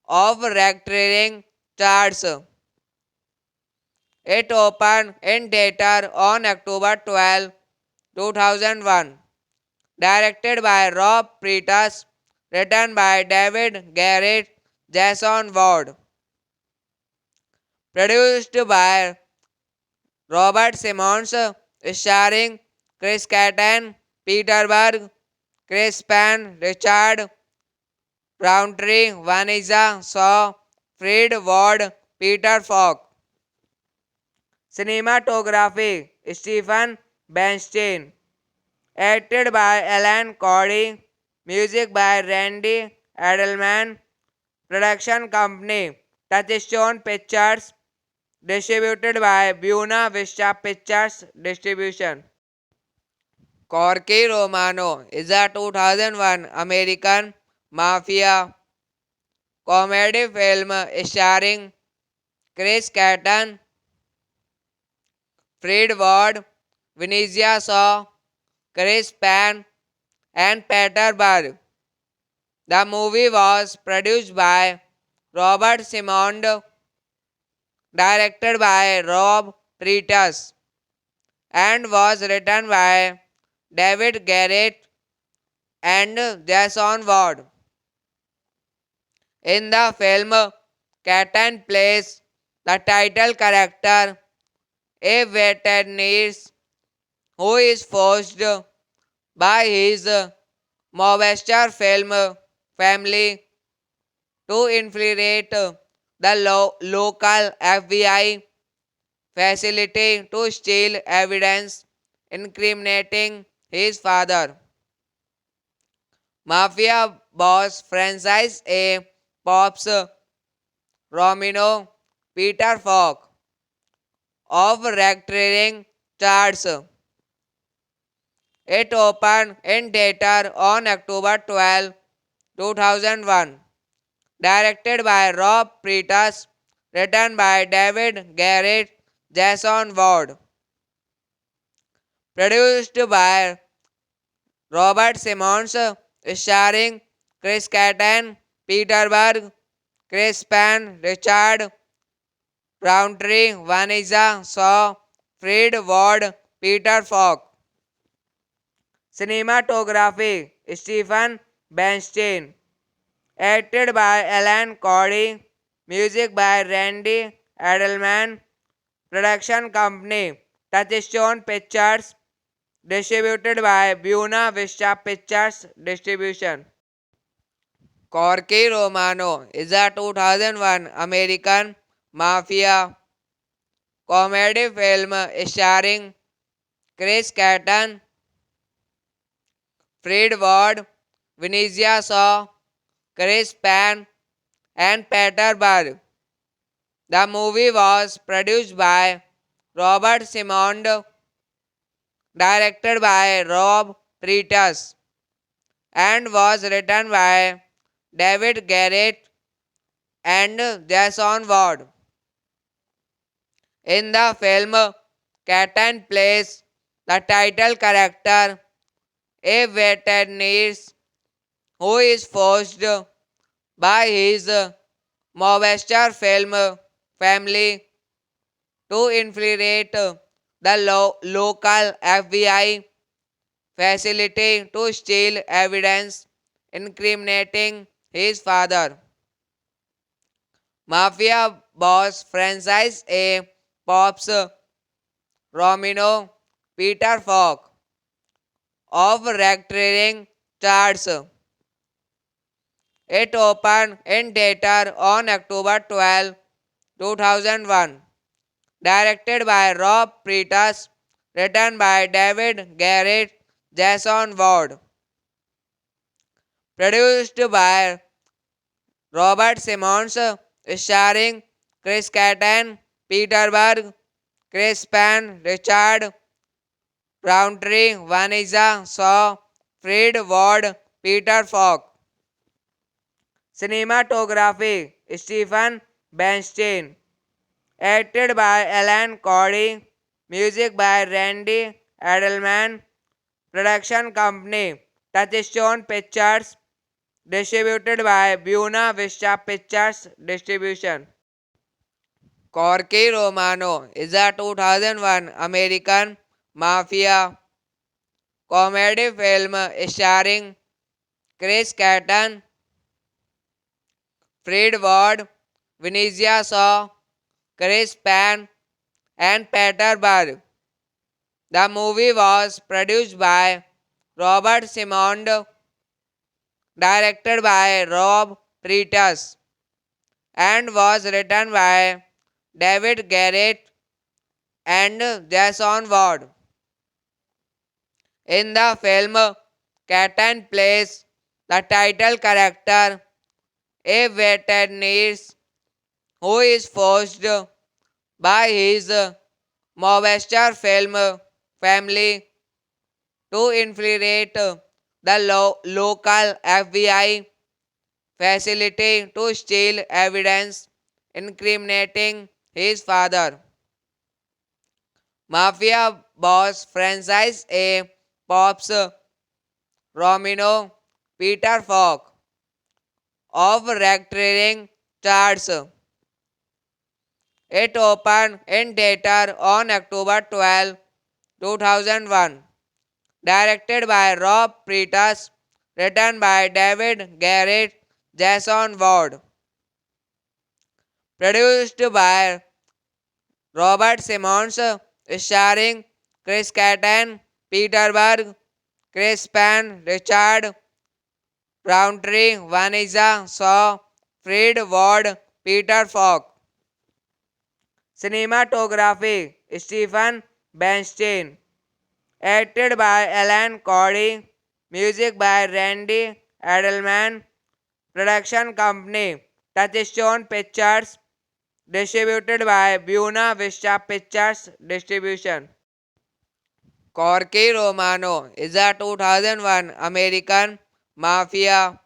of racketeering charges. It opened in theater on October 12, 2001. Directed by Rob Pretus, written by David Garrett, Jason Ward. Produced by Robert Simmons, starring Chris Kattan, Peter Berg, Chris Penn, Richard Roundtree, Vanessa Shaw, Fred Ward, Peter Falk. Cinematography Stephen Bernstein. Acted by Alan Cody. Music by Randy Edelman. Production company Touchstone Pictures. Distributed by Buena Vista Pictures Distribution. Corky Romano is a 2001 American mafia comedy film starring Chris Kattan, Fred Ward, Vinicius Shaw, Chris Penn, and Peter Berg. The movie was produced by Robert Simond, directed by Rob Pretus, and was written by David Garrett and Jason Ward. In the film, Kattan plays the title character, a veterinarian who is forced by his mobster film family to infiltrate the local FBI facility to steal evidence incriminating his father. Mafia boss franchise A Pops Romino Peter Falk of racketeering charge. It opened in theater on October 12, 2001. Directed by Rob Pretas, written by David Garrett, Jason Ward. Produced by Robert Simmons, starring Chris Kattan, Peter Berg, Chris Penn, Richard Roundtree, Vanessa Shaw, Fred Ward, Peter Falk. Cinematography Stephen Bernstein. Acted by Alan Cody. Music by Randy Edelman. Production company Touchstone Pictures. Distributed by Buena Vista Pictures Distribution. Corky Romano is a 2001 American mafia comedy film starring Chris Kattan, Fred Ward, Vanessa Shaw, Chris Penn, and Peter Berg. The movie was produced by Robert Simond, directed by Rob Pretas, and was written by David Garrett and Jason Ward. In the film, Kattan plays the title character, a veterinarian who is forced by his mobster film family to infiltrate the local FBI facility to steal evidence incriminating his father. Mafia boss franchise A Pops Romino Peter Falk of racketeering charge. It opened in theater on October 12, 2001. Directed by Rob Pretas, written by David Garrett, Jason Ward. Produced by Robert Simmons, starring Chris Kattan, Peter Berg, Chris Penn, Richard Roundtree, Vanessa Shaw, Fred Ward, Peter Falk. Cinematography Stephen Bernstein. Acted by Alan Cody. Music by Randy Edelman. Production company Touchstone Pictures. Distributed by Buena Vista Pictures Distribution. Corky Romano is a 2001 American mafia comedy film starring Chris Kattan, Fred Ward, Vanessa Shaw, Chris Penn, and Peter Berg. The movie was produced by Robert Simond, directed by Rob Pretas, and was written by David Garrett and Jason Ward. In the film, Kattan plays the title character, a veterinarian who is forced by his mobster film family to infiltrate the local FBI facility to steal evidence incriminating his father. Mafia boss franchise A Pops Romino Peter Falk of racketeering charge. It opened in theater on October 12, 2001. Directed by Rob Pretas, written by David Garrett, Jason Ward. Produced by Robert Simmons, starring Chris Kattan, Peter Berg, Chris Penn, Richard Roundtree, Vanessa Shaw, Fred Ward, Peter Falk. Cinematography Stephen Bernstein. Acted by Alan Cody. Music by Randy Edelman. Production company Touchstone Pictures. Distributed by Buena Vista Pictures Distribution. Corky Romano is a 2001 American mafia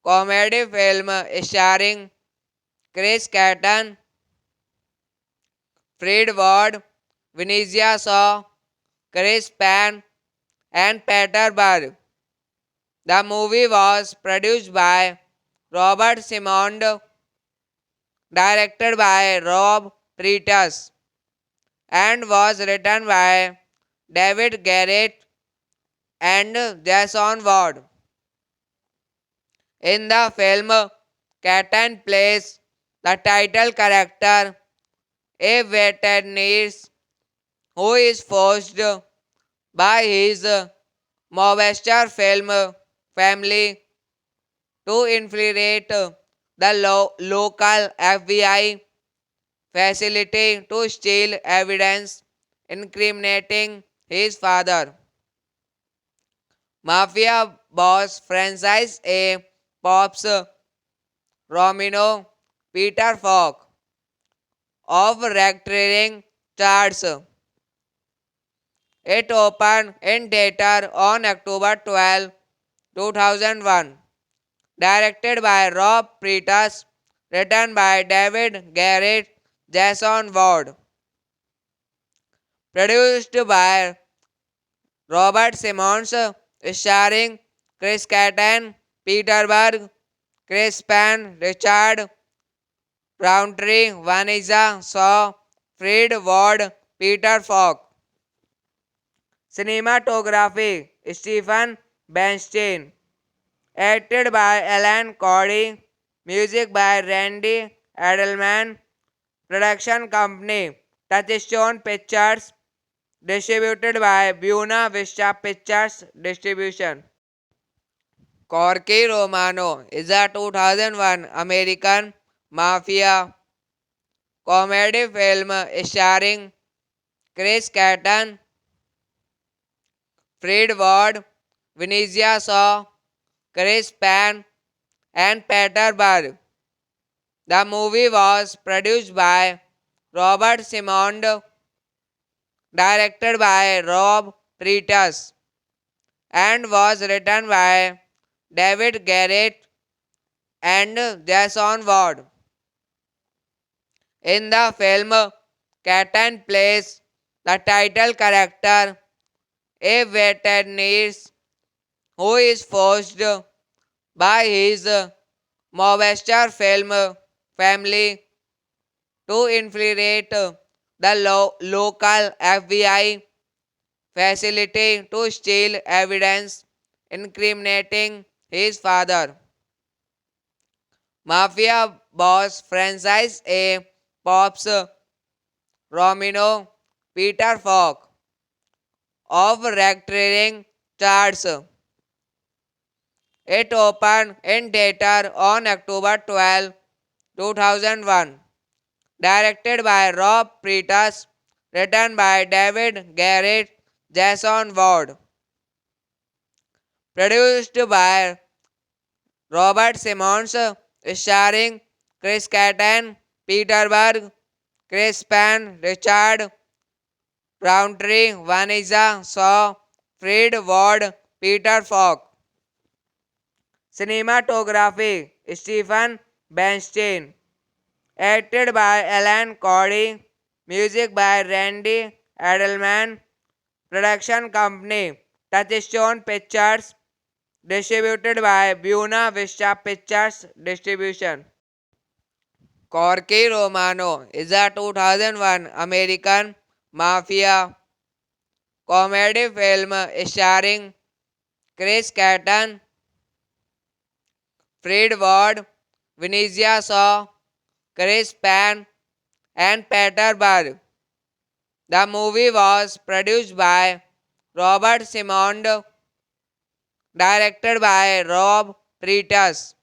comedy film starring Chris Kattan, Fred Ward, Vinicius Shaw, Chris Penn, and Peter Berg. The movie was produced by Robert Simond, directed by Rob Pretus, and was written by David Garrett and Jason Ward. In the film, Kattan plays the title character, a veterinarian who is forced by his mobster film family to infiltrate the local FBI facility to steal evidence incriminating his father. Mafia boss Francis A. Pops Romino Peter Falk of racketeering charges. It opened in theater on October 12, 2001. Directed by Rob Pretus, written by David Garrett, Jason Ward. Produced by Robert Simmons, starring Chris Kattan, Peter Berg, Chris Penn, Richard Roundtree, Vanessa Shaw, Fred Ward, Peter Falk. Cinematography Stephen Bernstein. Acted by Alan Cody. Music by Randy Edelman. Production company Touchstone Pictures. Distributed by Buena Vista Pictures Distribution. Corky Romano is a 2001 American mafia comedy film starring Chris Kattan, Fred Ward, Vinicius Shaw, Chris Penn, and Peter Berg. The movie was produced by Robert Simond, directed by Rob Pretus, and was written by David Garrett and Jason Ward. In the film, Kattan plays the title character, a veterinarian who is forced by his mobster film family to infiltrate the local FBI facility to steal evidence incriminating his father. Mafia boss Francis A. Pops Romino Peter Falk of racketeering charges. It opened in theater on October 12, 2001. Directed by Rob Pretus, written by David Garrett, Jason Ward. Produced by Robert Simmons, starring Chris Kattan, Peter Berg, Chris Penn, Richard Roundtree, Vanessa Shaw, Fred Ward, Peter Falk. Cinematography Stephen Bernstein. Acted by Alan Cody. Music by Randy Edelman. Production company Touchstone Pictures. Distributed by Buena Vista Pictures Distribution. Corky Romano is a 2001 American mafia comedy film starring Chris Kattan, Fred Ward, Vinicius Shaw, Chris Penn, and Peter Berg. The movie was produced by Robert Simond, directed by Rob Pretus,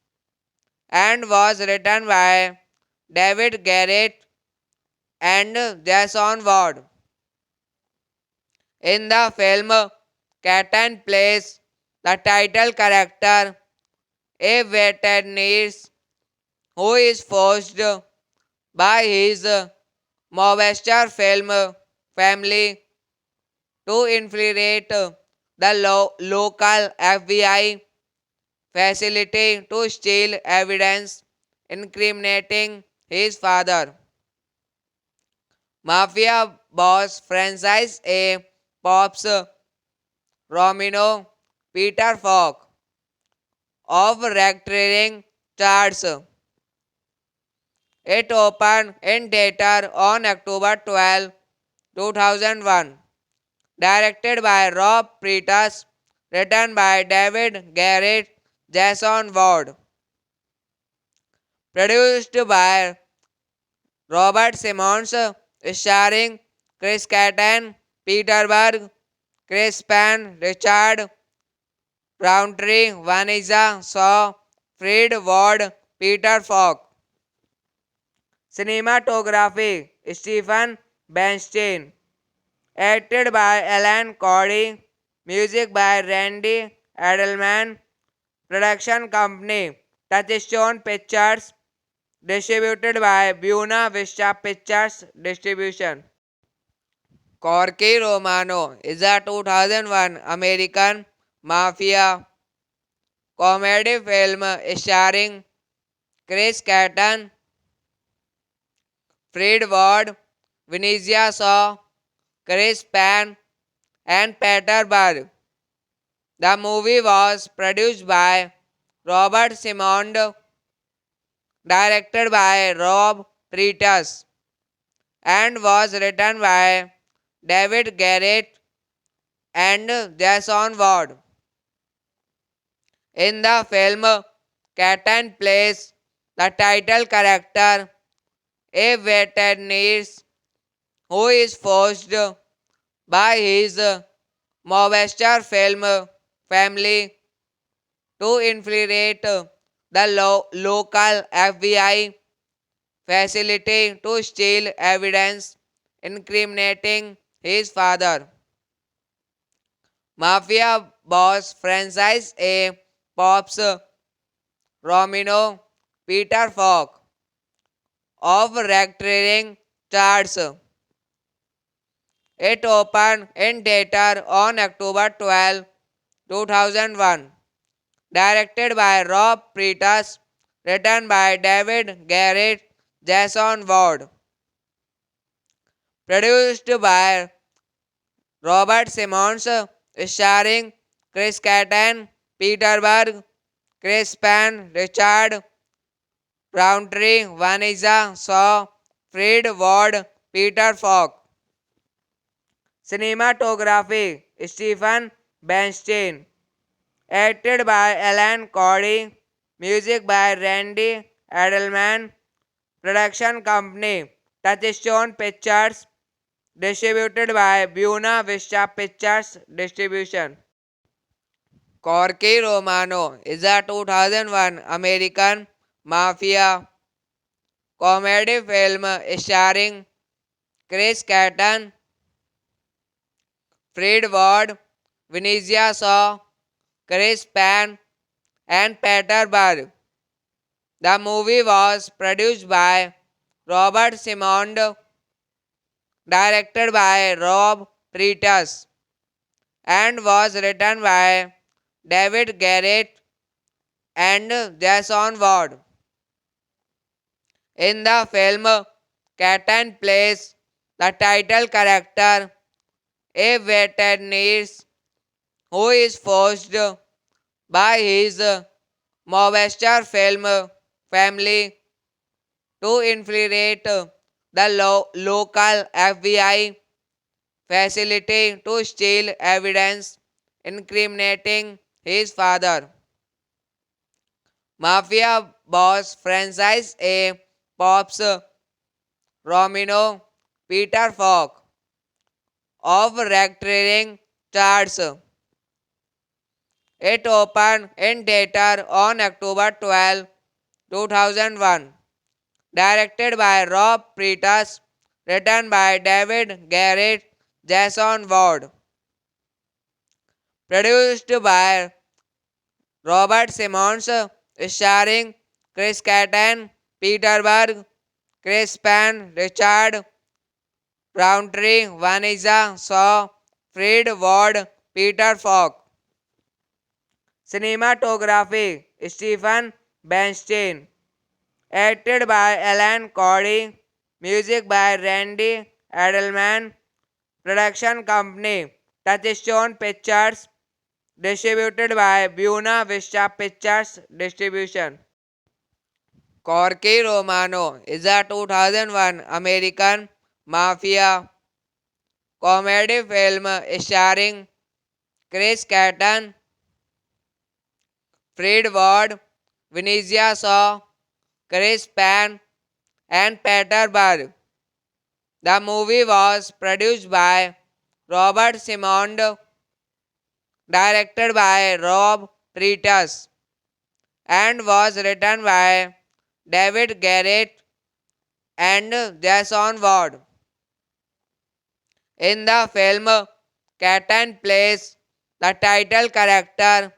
and was written by David Garrett and Jason Ward. In the film, Catan plays the title character, a veterinarian who is forced by his Mobster film family to infiltrate the local FBI facility to steal evidence incriminating his father. Mafia boss franchise A Pops Romino Peter Falk of racketeering charges. It opened in theater on October 12, 2001. Directed by Rob Pretas, written by David Garrett, Jason Ward. Produced by Robert Simmons, starring Chris Kattan, Peter Berg, Chris Penn, Richard Roundtree, Vanessa Shaw, Fred Ward, Peter Falk. Cinematography Stephen Bernstein. Acted by Alan Cody. Music by Randy Edelman. Production company Touchstone Pictures. Distributed by Buena Vista Pictures Distribution. Corky Romano is a 2001 American mafia comedy film starring Chris Kattan, Fred Ward, Vanessa Shaw, Chris Penn, and Peter Berg. The movie was produced by Robert Simond, directed by Rob Pretas, and was written by David Garrett and Jason Ward. In the film, Kattan plays the title character, a veterinarian who is forced by his Mobster film family to infiltrate the local FBI facility to steal evidence incriminating his father. Mafia boss franchise A Pops Romino Peter Falk of racketeering charges. It opened in theater on October 12, 2001. Directed by Rob Pretas, written by David Garrett, Jason Ward. Produced by Robert Simmons, starring Chris Kattan, Peter Berg, Chris Penn, Richard Roundtree, Vanessa Shaw, Fred Ward, Peter Falk. Cinematography Stephen Bernstein. Acted by Alan Cody. Music by Randy Edelman. Production company Touchstone Pictures. Distributed by Buena Vista Pictures Distribution. Corky Romano is a 2001 American mafia comedy film starring Chris Kattan, Fred Ward, Vanessa Shaw, Chris Penn, and Peter Berg. The movie was produced by Robert Simond, directed by Rob Pretas, and was written by David Garrett and Jason Ward. In the film, Kattan plays the title character, a veterinarian who is forced by his Mobster film family to infiltrate the local FBI facility to steal evidence incriminating his father. Mafia boss franchise A Pops Romino Peter Falk of racketeering charges. It opened in theater on October 12, 2001. Directed by Rob Pretas, written by David Garrett, Jason Ward, produced by Robert Simmons, starring Chris Kattan, Peter Berg, Chris Penn, Richard Roundtree, Vanessa Shaw, Fred Ward, Peter Falk. Cinematography Stephen Bernstein. Acted by Alan Cody. Music by Randy Edelman. Production company Touchstone Pictures. Distributed by Buena Vista Pictures Distribution. Corky Romano is a 2001 American mafia comedy film starring Chris Kattan, Fred Ward, Vanessa Shaw, Chris Penn, and Peter Berg. The movie was produced by Robert Simond, directed by Rob Pretus, and was written by David Garrett and Jason Ward. In the film, Kattan plays the title character,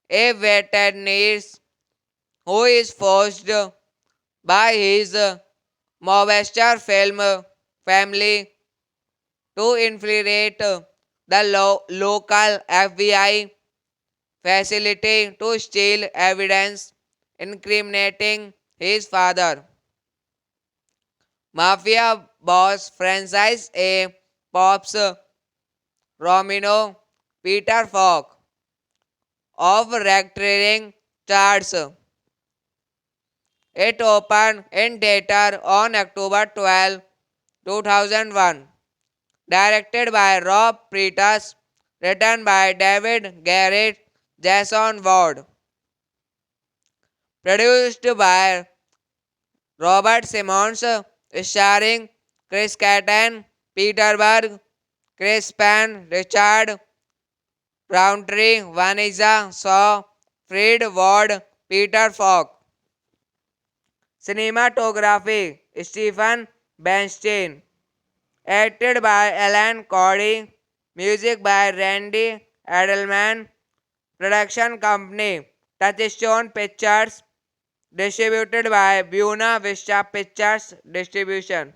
a veterinarian who is forced by his mobster film family to infiltrate the local FBI facility to steal evidence incriminating his father. Mafia boss Francis A. Pops Romino Peter Falk of racketeering charges. It opened in theater on October 12, 2001. Directed by Rob Pretus, written by David Garrett, Jason Ward. Produced by Robert Simmons, starring Chris Kattan, Peter Berg, Chris Penn, Richard Roundtree, Vanessa Shaw, Fred Ward, Peter Falk. Cinematography Stephen Bernstein. Acted by Alan Cody. Music by Randy Edelman. Production company Touchstone Pictures. Distributed by Buena Vista Pictures Distribution.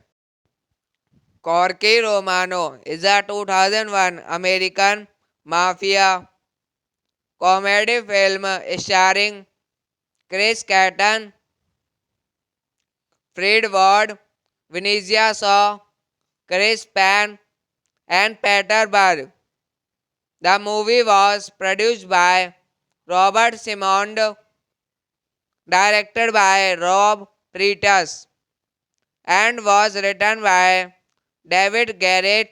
Corky Romano is a 2001 American mafia comedy film starring Chris Kattan, Fred Ward, Vanessa Shaw, Chris Penn, and Peter Berg. The movie was produced by Robert Simond, directed by Rob Pretus, and was written by David Garrett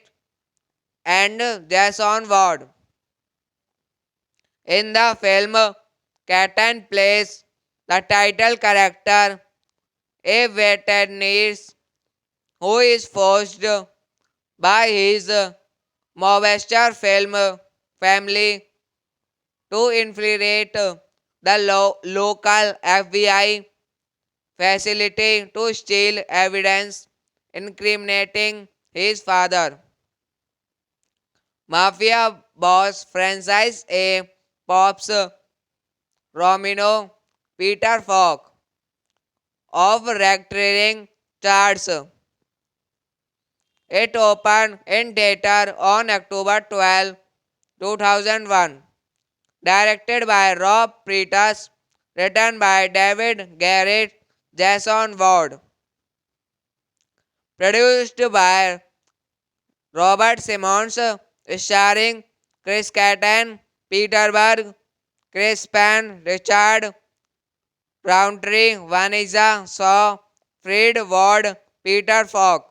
and Jason Ward. In the film, Kattan plays the title character, a veterinarian who is forced by his mobster film family to infiltrate the local FBI facility to steal evidence incriminating his father. Mafia boss Francis A. Pops Romino Peter Falk of racketeering charges. It opened in theater on October 12, 2001. Directed by Rob Pretus, written by David Garrett, Jason Ward. Produced by Robert Simmons, starring Chris Kattan, Peter Berg, Chris Penn, Richard Roundtree, Vanessa Shaw, Fred Ward, Peter Falk.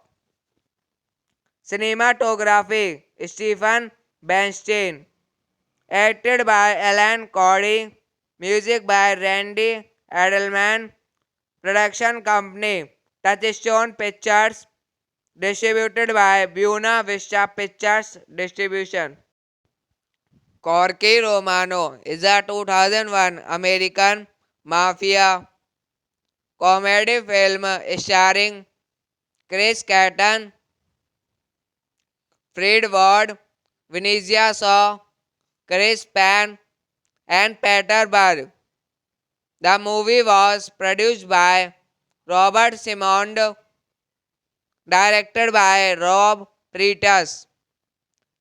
Cinematography Stephen Bernstein. Acted by Alan Cody. Music by Randy Edelman. Production company Touchstone Pictures. Distributed by Buena Vista Pictures Distribution. Corky Romano is a 2001 American mafia comedy film starring Chris Kattan, Fred Ward, Venezia Shaw, Chris Penn, and Peter Berg. The movie was produced by Robert Simond, directed by Rob Pretus,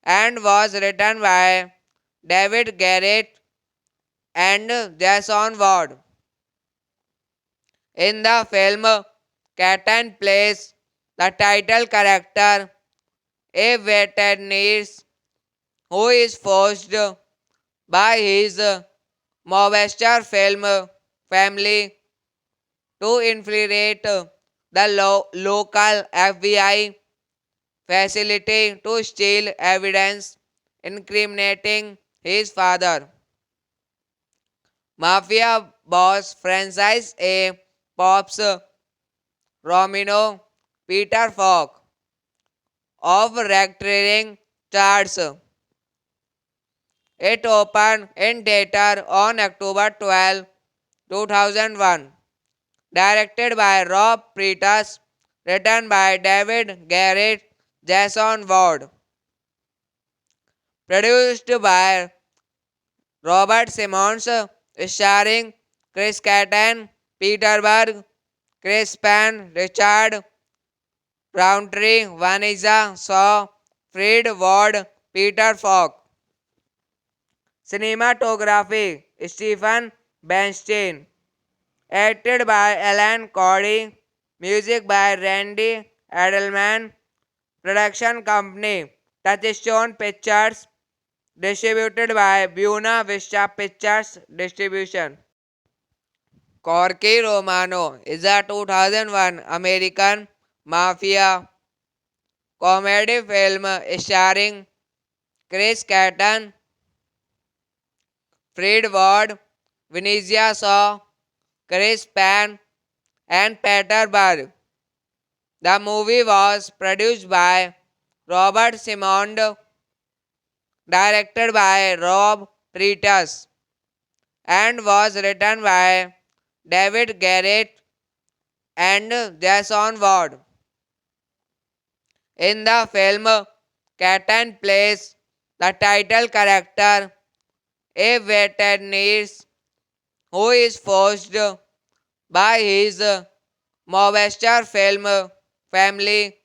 and was written by David Garrett and Jason Ward. In the film, Kattan plays the title character, a veterinarian who is forced by his mobster film family to infiltrate the local FBI facility to steal evidence incriminating his father. Mafia boss franchise A Pops Romino Peter Falk of racketeering charges. It opened in theater on October 12, 2001. Directed by Rob Pretus, written by David Garrett, Jason Ward. Produced by Robert Simmons, starring Chris Kattan, Peter Berg, Chris Penn, Richard Roundtree, Vanessa Shaw, Fred Ward, Peter Falk. Cinematography Stephen Bernstein. Acted by Alan Cody. Music by Randy Edelman. Production company Touchstone Pictures. Distributed by Buena Vista Pictures Distribution. Corky Romano is a 2001 American mafia comedy film starring Chris Kattan, Fred Ward, Venezia Shaw, Chris Penn, and Peter Berg. The movie was produced by Robert Simond, directed by Rob Pretus, and was written by David Garrett and Jason Ward. In the film, Kattan plays the title character, a veterinarian who is forced by his mobster film family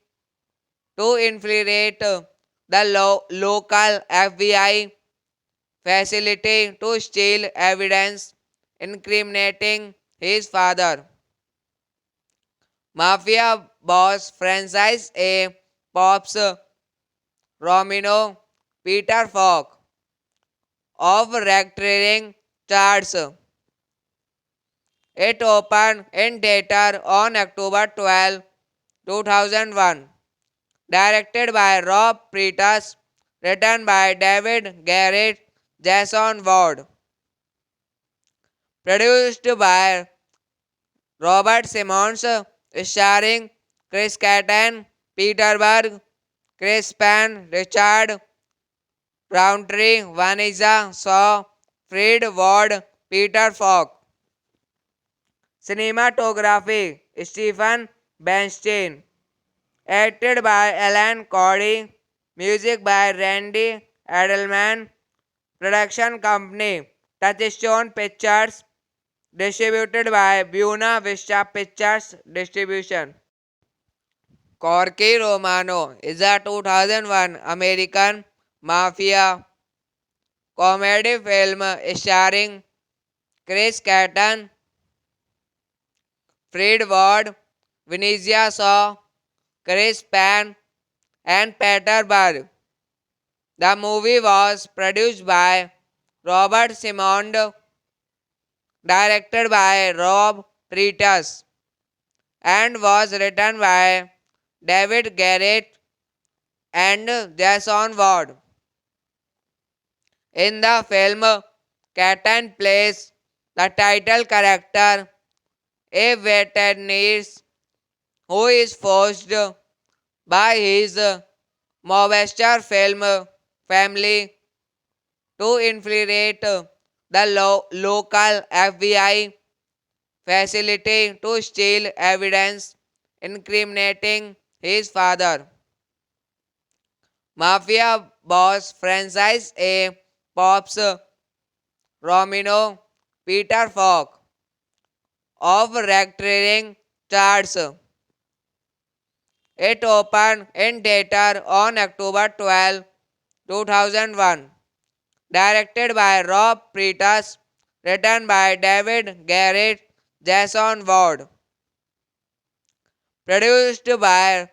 to infiltrate the local FBI facility to steal evidence incriminating his father. Mafia boss franchise A Pops Romino Peter Falk of racketeering charges. It opened in theater on October 12, 2001. Directed by Rob Pretus, written by David Garrett, Jason Ward. Produced by Robert Simmons, starring Chris Kattan, Peter Berg, Chris Penn, Richard Roundtree, Vanessa Shaw, Fred Ward, Peter Falk. Cinematography Stephen Bernstein. Acted by Alan Cody. Music by Randy Edelman. Production company Touchstone Pictures. Distributed by Buena Vista Pictures Distribution. Corky Romano is a 2001 American mafia comedy film starring Chris Kattan, Fred Ward, Venezia Shaw, Chris Penn, and Peter Berg. The movie was produced by Robert Simond, directed by Rob Pretus, and was written by David Garrett and Jason Ward. In the film, Kattan plays the title character, a veterinarian who is forced by his mobster film family to infiltrate the local FBI facility to steal evidence incriminating his father. Mafia boss franchise A. Pops Romino Peter Falk of racketeering charts. It opened in theater on October 12, 2001. Directed by Rob Pretas, written by David Garrett, Jason Ward. Produced by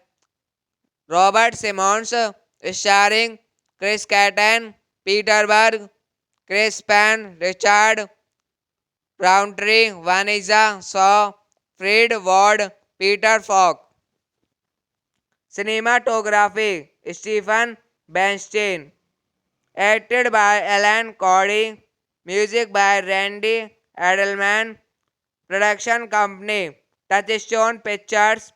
Robert Simmons, starring Chris Kattan, Peter Berg, Chris Penn, Richard Roundtree, Vanessa Shaw, Fred Ward, Peter Falk. Cinematography Stephen Bernstein. Acted by Alan Cody. Music by Randy Edelman. Production company Touchstone Pictures.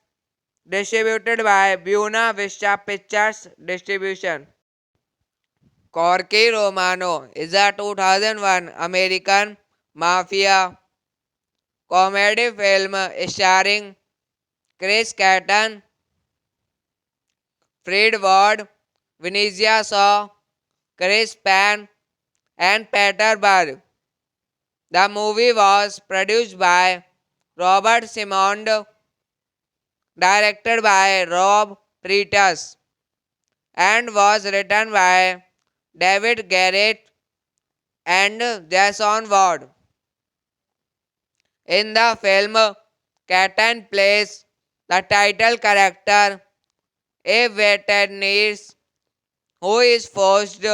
Distributed by Buena Vista Pictures Distribution. Corky Romano is a 2001 American mafia comedy film starring Chris Kattan, Fred Ward, Vanessa Shaw, Chris Penn, and Peter Berg. The movie was produced by Robert Simondo, directed by Rob Pretas, and was written by David Garrett and Jason Ward. In the film, Kattan plays the title character, a veterinarian who is forced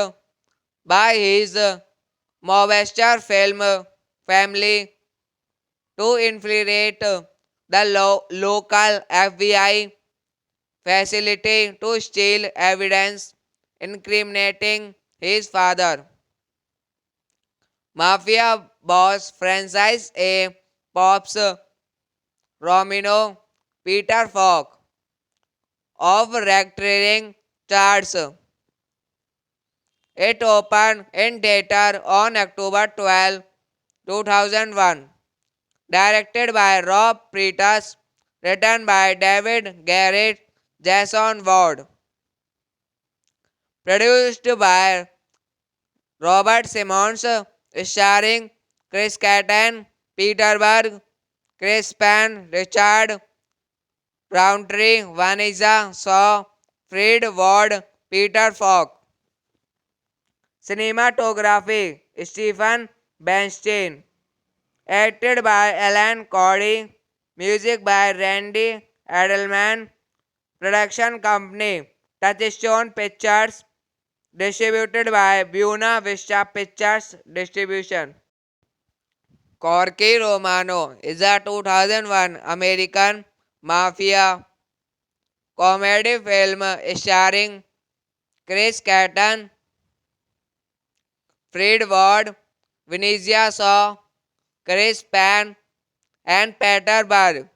by his mobster film family to infiltrate the local FBI facility to steal evidence incriminating his father. Mafia boss franchise A. Pops Romino Peter Falk of racketeering charts. It opened in theater on October 12, 2001. Directed by Rob Pretas, written by David Garrett, Jason Ward. Produced by Robert Simmons, starring Chris Kattan, Peter Berg, Chris Penn, Richard Roundtree, Vanessa Shaw, Fred Ward, Peter Falk. Cinematography Stephen Bernstein. Acted by Alan Cody. Music by Randy Edelman. Production company Touchstone Pictures. Distributed by Buena Vista Pictures Distribution. Corky Romano is a 2001 American mafia comedy film starring Chris Kattan, Fred Ward, Vanessa Shaw, Chris Penn, and Peter Berg.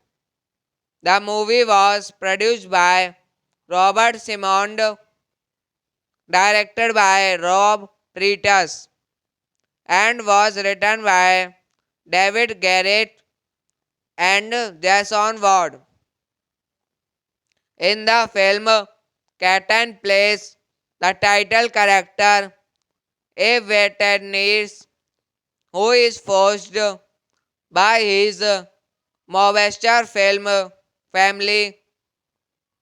The movie was produced by Robert Simondo, directed by Rob Pretas, and was written by David Garrett and Jason Ward. In the film, Kattan plays the title character, a veterinarian who is forced by his mobster film family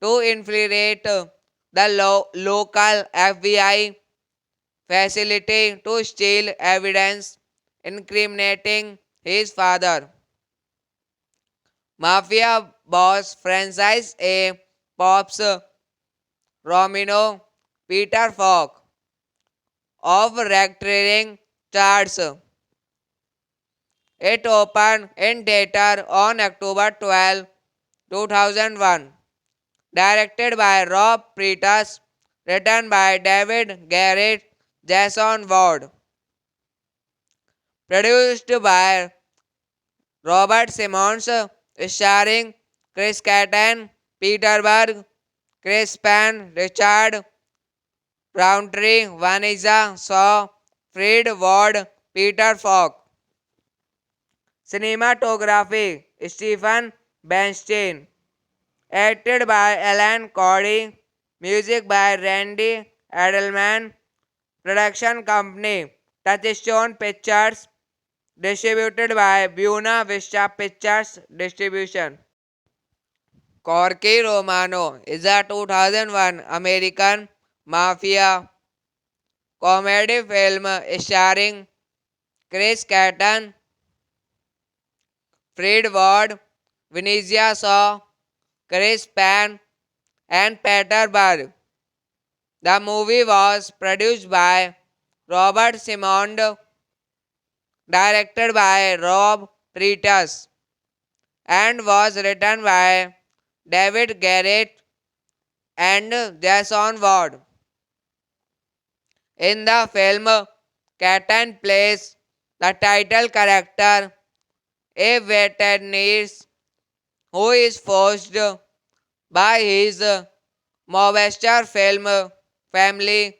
to infiltrate the local FBI facility to steal evidence incriminating his father. Mafia boss franchise A. Pops Romino Peter Falk of racketeering charts. It opened in theater on October 12, 2001. Directed by Rob Pretas, written by David Garrett, Jason Ward. Produced by Robert Simmons, starring Chris Kattan, Peter Berg, Chris Penn, Richard Roundtree, Vanessa Shaw, Fred Ward, Peter Falk. Cinematography Stephen Bernstein. Acted by Alan Cody, music by Randy Edelman, production company Touchstone Pictures, distributed by Buena Vista Pictures Distribution. Corky Romano is a 2001 American mafia comedy film starring Chris Kattan, Fred Ward, Vinicius Shaw, Chris Penn, and Peter Berg. The movie was produced by Robert Simond, directed by Rob Pretus, and was written by David Garrett and Jason Ward. In the film, Kattan plays the title character, a veterinarian who is forced by his mobster film family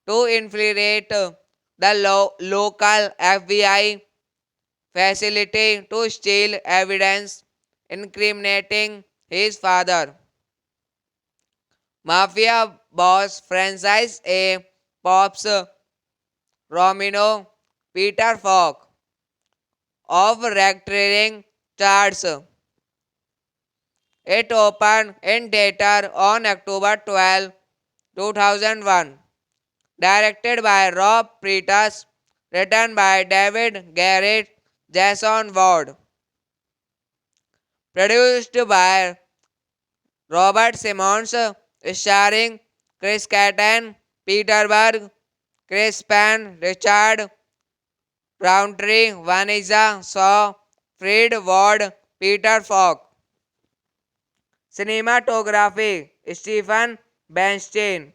to infiltrate the local FBI facility to steal evidence incriminating his father. Mafia boss Francis A. Pops Romino Peter Falk of racketeering charges. It opened in theater on October 12, 2001. Directed by Rob Pretus, written by David Garrett, Jason Ward. Produced by Robert Simmons, starring Chris Kattan, Peter Berg, Chris Penn, Richard Roundtree, Vanessa Shaw, Fred Ward, Peter Falk. Cinematography Stephen Bernstein.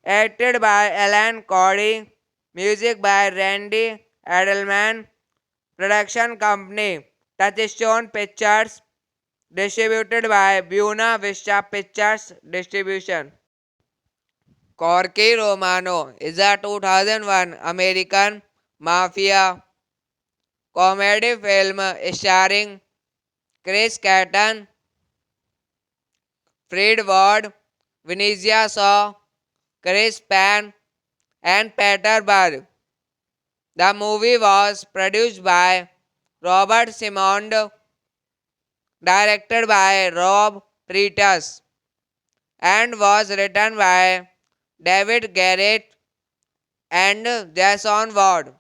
Acted by Alan Cody. Music by Randy Edelman. Production company Touchstone Pictures. Distributed by Buena Vista Pictures Distribution. Corky Romano is a 2001 American mafia comedy film starring Chris Kattan, Fred Ward, Vinicius Shaw, Chris Penn, and Peter Berg. The movie was produced by Robert Simond, directed by Rob Pretus, and was written by David Garrett and Jason Ward.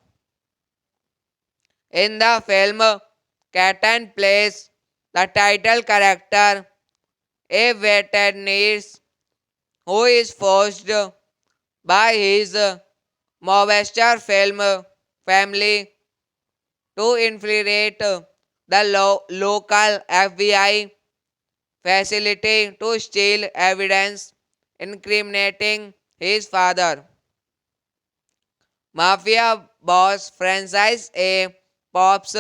In the film, Kattan plays the title character, a veterinarian who is forced by his mobster film family to infiltrate the local FBI facility to steal evidence incriminating his father. Mafia boss Francis A. Pops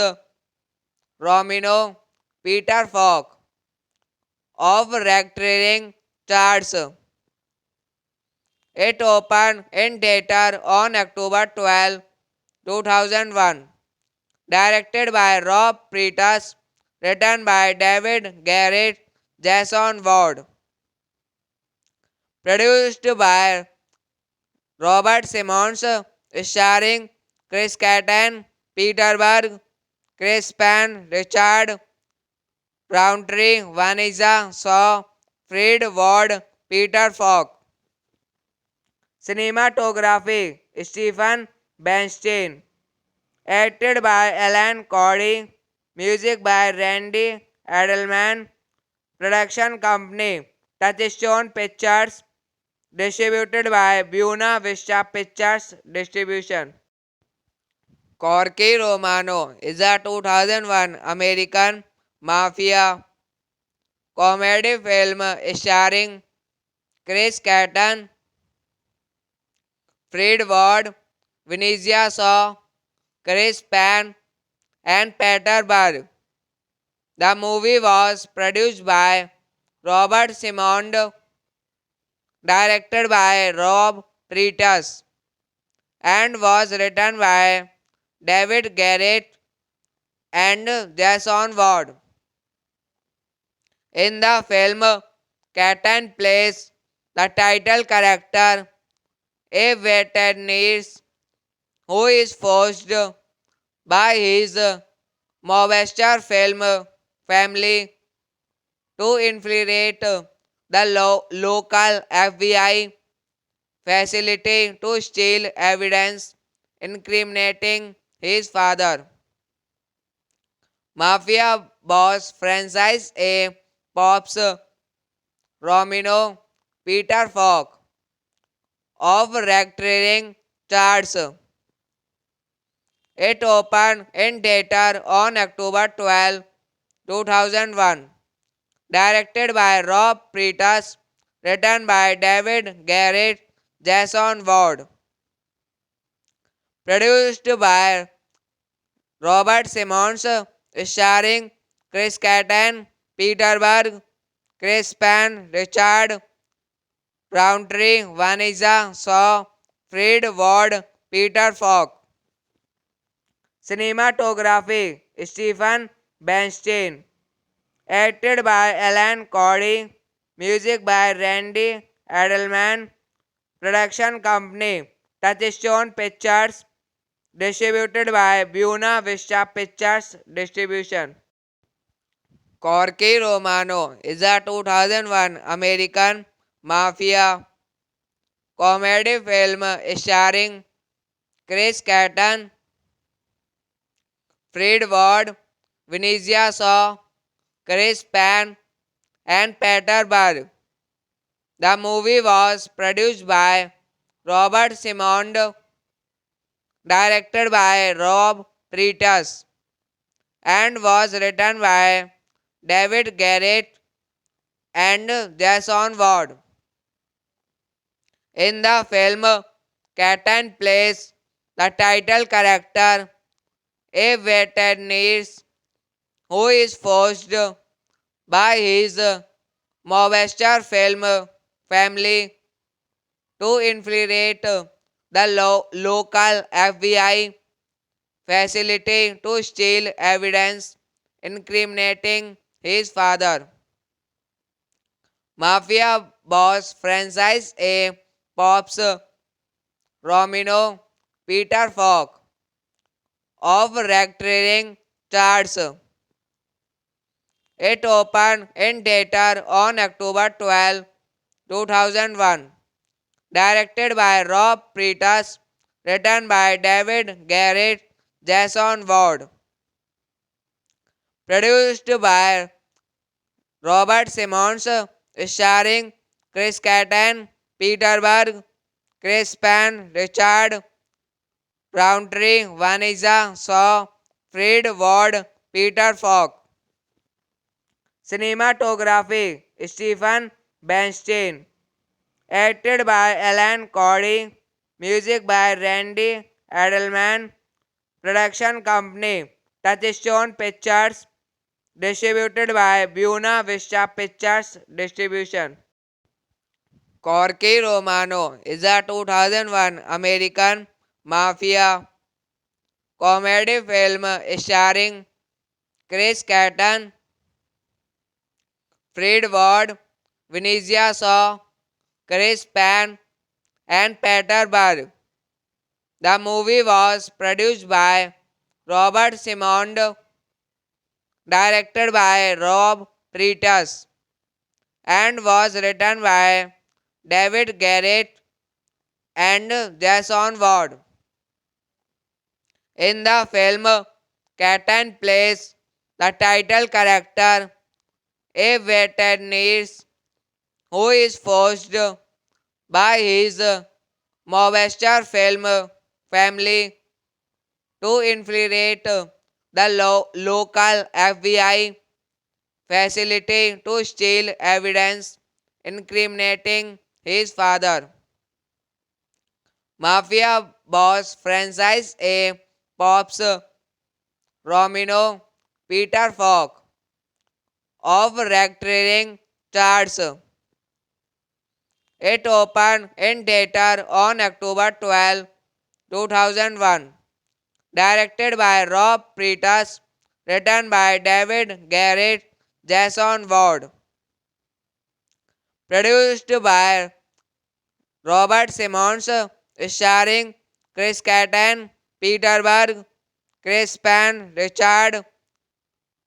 Romino Peter Falk of racketeering charges. It opened in theater on October 12, 2001. Directed by Rob Pretus, written by David Garrett, Jason Ward. Produced by Robert Simmons, starring Chris Kattan, Peter Berg, Chris Penn, Richard Roundtree, Vanessa Shaw, Fred Ward, Peter Falk. Cinematography Stephen Bernstein. Acted by Alan Cody. Music by Randy Edelman. Production company Touchstone Pictures. Distributed by Buena Vista Pictures Distribution. Corky Romano is a 2001 American mafia comedy film starring Chris Kattan, Fred Ward, Vinicius Shaw, Chris Penn, and Peter Berg. The movie was produced by Robert Simond, directed by Rob Pretus, and was written by David Garrett and Jason Ward. In the film, Catan plays the title character, a veterinarian who is forced by his mobster film family to infiltrate the local FBI facility to steal evidence incriminating his father. Mafia boss franchise A Pops Romino Peter Falk of racketeering charges. It opened in theater on October 12, 2001. Directed by Rob Pretas, written by David Garrett, Jason Ward. Produced by Robert Simmons, starring Chris Kattan, Peter Berg, Chris Penn, Richard Roundtree, Vanessa Shaw, Fred Ward, Peter Falk. Cinematography Stephen Bernstein. Acted by Alan Cody. Music by Randy Edelman. Production company Touchstone Pictures. Distributed by Buena Vista Pictures Distribution. Corky Romano is a 2001 American mafia comedy film starring Chris Kattan, Fred Ward, Vanessa Shaw, Chris Penn, and Peter Berg. The movie was produced by Robert Simond, directed by Rob Pretas, and was written by David Garrett and Jason Ward. In the film, Kattan plays the title character, a veterinarian who is forced by his mobster film family to infiltrate the local FBI facility to steal evidence incriminating his father. Mafia boss franchise A Pops Romino Peter Falk of racketeering charges. It opened in theater on October 12, 2001. Directed by Rob Pretas, written by David Garrett, Jason Ward. Produced by Robert Simmons, starring Chris Kattan, Peter Berg, Chris Penn, Richard Roundtree, Vanessa Shaw, Fred Ward, Peter Falk. Cinematography Stephen Bernstein. Acted by Alan Cody. Music by Randy Edelman. Production company Touchstone Pictures. Distributed by Buena Vista Pictures Distribution. Corky Romano is a 2001 American mafia comedy film starring Chris Kattan, Fred Ward, Vanessa Shaw, Chris Penn, and Peter Berg. The movie was produced by Robert Simond, directed by Rob Pretas, and was written by David Garrett and Jason Ward. In the film, Kattan plays the title character, a veterinarian who is forced by his mobster film family to infiltrate the local FBI facility to steal evidence incriminating his father. Mafia boss franchise A Pops Romino Peter Falk of racketeering charges. It opened in theater on October 12, 2001. Directed by Rob Pretas, written by David Garrett, Jason Ward. Produced by Robert Simmons, starring Chris Kattan, Peter Berg, Chris Penn, Richard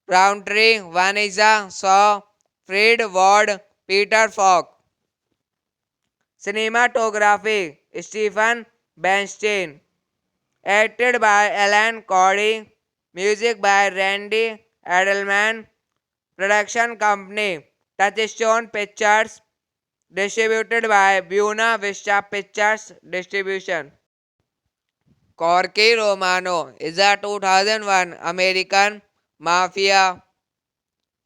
Roundtree, Vanessa Shaw, Fred Ward, Peter Falk. Cinematography Stephen Bernstein. Acted by Alan Cody. Music by Randy Edelman. Production company Touchstone Pictures. Distributed by Buena Vista Pictures Distribution. Corky Romano is a 2001 American mafia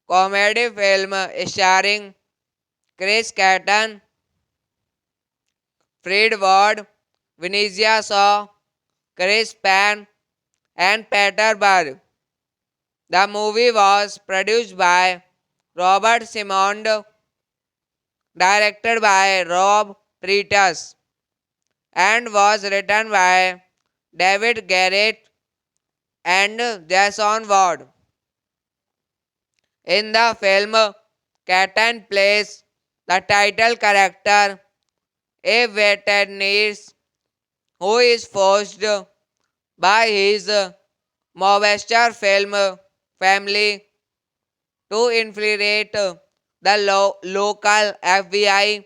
comedy film starring Chris Kattan, Fred Ward, Vanessa Shaw, Chris Penn, and Peter Berg. The movie was produced by Robert Simond, directed by Rob Pretus, and was written by David Garrett and Jason Ward. In the film, Kattan plays the title character, a veterinarian who is forced by his mobster film family to infiltrate the local FBI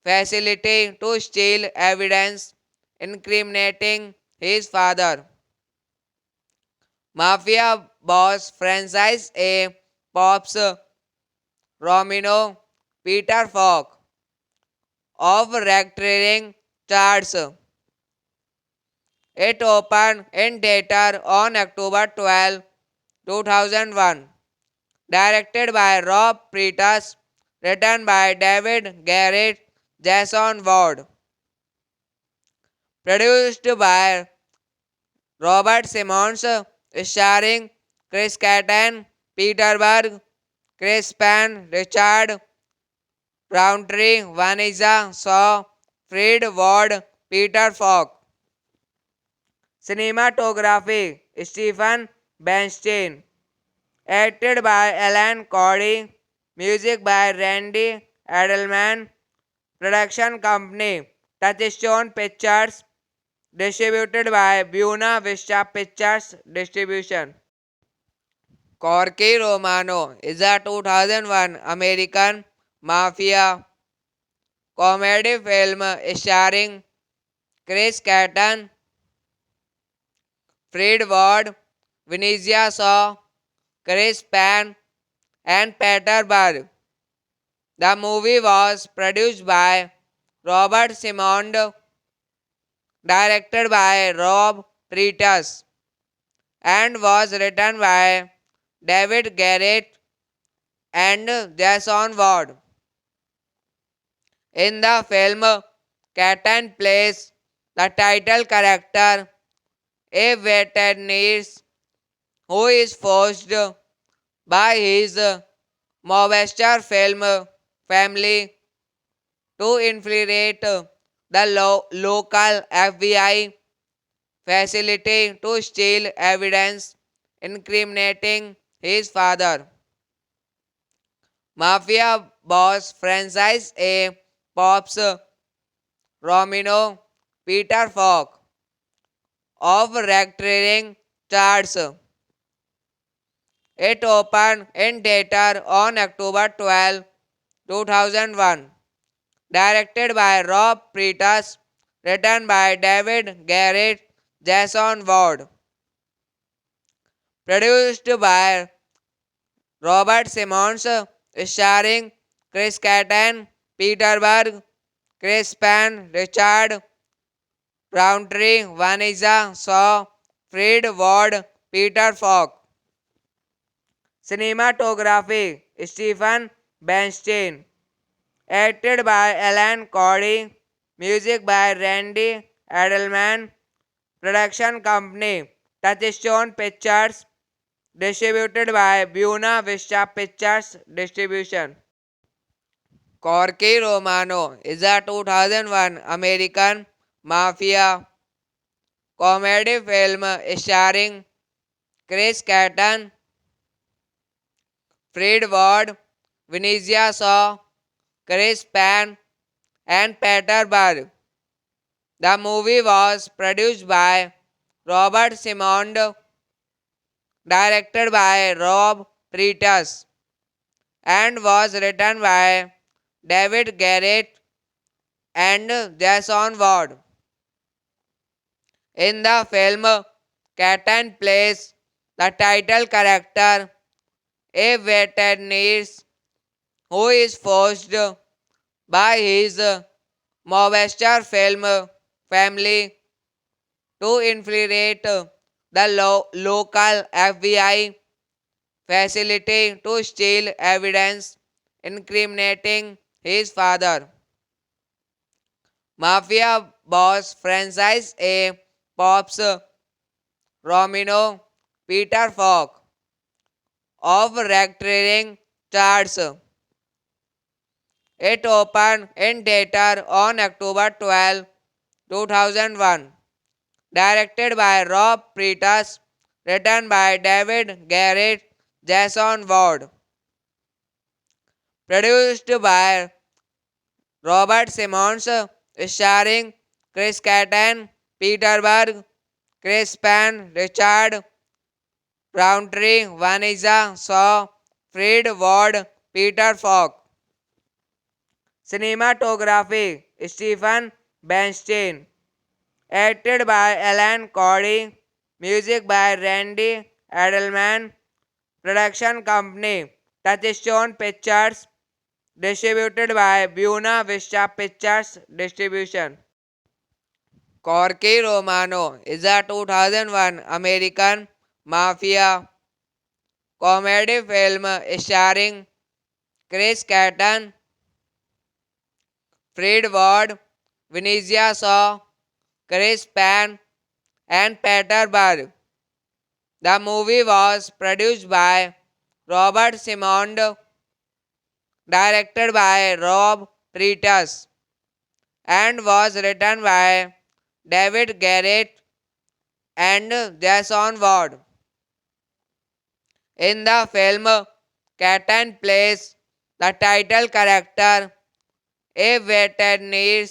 facility to steal evidence incriminating his father. Mafia boss Francis A. Pops Romino Peter Falk of racketeering charges. It opened in theater on October 12, 2001. Directed by Rob Pretus, written by David Garrett, Jason Ward. Produced by Robert Simmons, starring Chris Kattan, Peter Berg, Chris Penn, Richard Roundtree, Vanessa Shaw, Fred Ward, Peter Falk. Cinematography Stephen Bernstein. Acted by Alan Cody. Music by Randy Edelman. Production company Touchstone Pictures. Distributed by Buena Vista Pictures Distribution. Corky Romano is a 2001 American mafia comedy film starring Chris Kattan, Fred Ward, Vanessa Shaw, Chris Penn, and Peter Berg. The movie was produced by Robert Simond, directed by Rob Pretus, and was written by David Garrett and Jason Ward. In the film, Kattan plays the title character, a veterinarian who is forced by his mobster film family to infiltrate the local FBI facility to steal evidence incriminating his father. Mafia boss Francis A. Pops Romino Peter Falk of racketeering charges. It opened in theater on October 12, 2001. Directed by Rob Pretus, written by David Garrett, Jason Ward. Produced by Robert Simmons, starring Chris Kattan, Peter Berg, Chris Penn, Richard Roundtree, Vanessa Shaw, Fred Ward, Peter Falk. Cinematography Stephen Bernstein. Acted by Alan Cody. Music by Randy Edelman. Production company Touchstone Pictures. Distributed by Buena Vista Pictures Distribution. Corky Romano is a 2001 American mafia comedy film starring Chris Kattan, Fred Ward, Vanessa Shaw, Chris Penn, and Peter Berg. The movie was produced by Robert Simond, directed by Rob Pretus, and was written by David Garrett and Jason Ward. In the film, Catan plays the title character, a veterinarian who is forced by his mobster film family to infiltrate the local FBI facility to steal evidence incriminating his father. Mafia boss franchise A Pops Romino Peter Falk of racketeering charges. It opened in theater on October 12, 2001. Directed by Rob Pretus, written by David Garrett, Jason Ward. Produced by Robert Simmons, starring Chris Kattan, Peter Berg, Chris Penn, Richard Roundtree, Vanessa Shaw, Fred Ward, Peter Falk. Cinematography Stephen Bernstein. Acted by Alan Cody. Music by Randy Edelman. Production company Touchstone Pictures. Distributed by Buena Vista Pictures Distribution. Corky Romano is a 2001 American mafia comedy film starring Chris Kattan, Fred Ward, Vanessa Shaw, Chris Penn, and Peter Berg. The movie was produced by Robert Simond, directed by Rob Pretus, and was written by David Garrett and Jason Ward. In the film, Kattan plays the title character, a veterinarian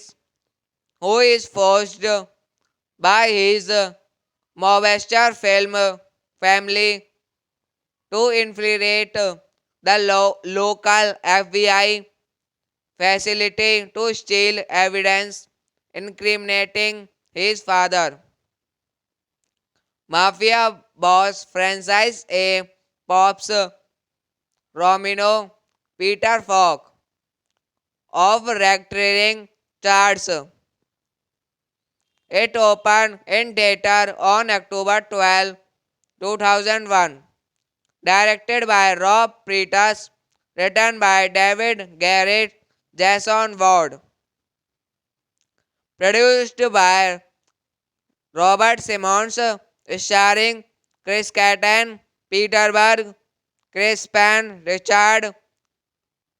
who is forced by his mobster film family to infiltrate the local FBI facility to steal evidence incriminating his father. Mafia boss franchise A Pops Romino Peter Falk of racketeering charges. It opened in theater on October 12, 2001. Directed by Rob Pretus, written by David Garrett, Jason Ward. Produced by Robert Simmons, starring Chris Kattan, Peter Berg, Chris Penn, Richard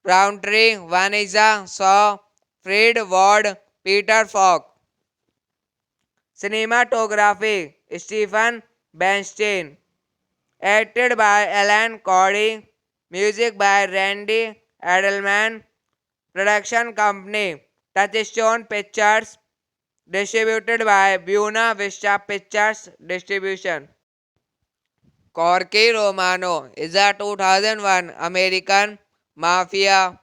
Roundtree, Vanessa Shaw, Fred Ward, Peter Falk. Cinematography Stephen Bernstein. Acted by Alan Cody. Music by Randy Edelman. Production company Touchstone Pictures. Distributed by Buena Vista Pictures Distribution. Corky Romano is a 2001 American mafia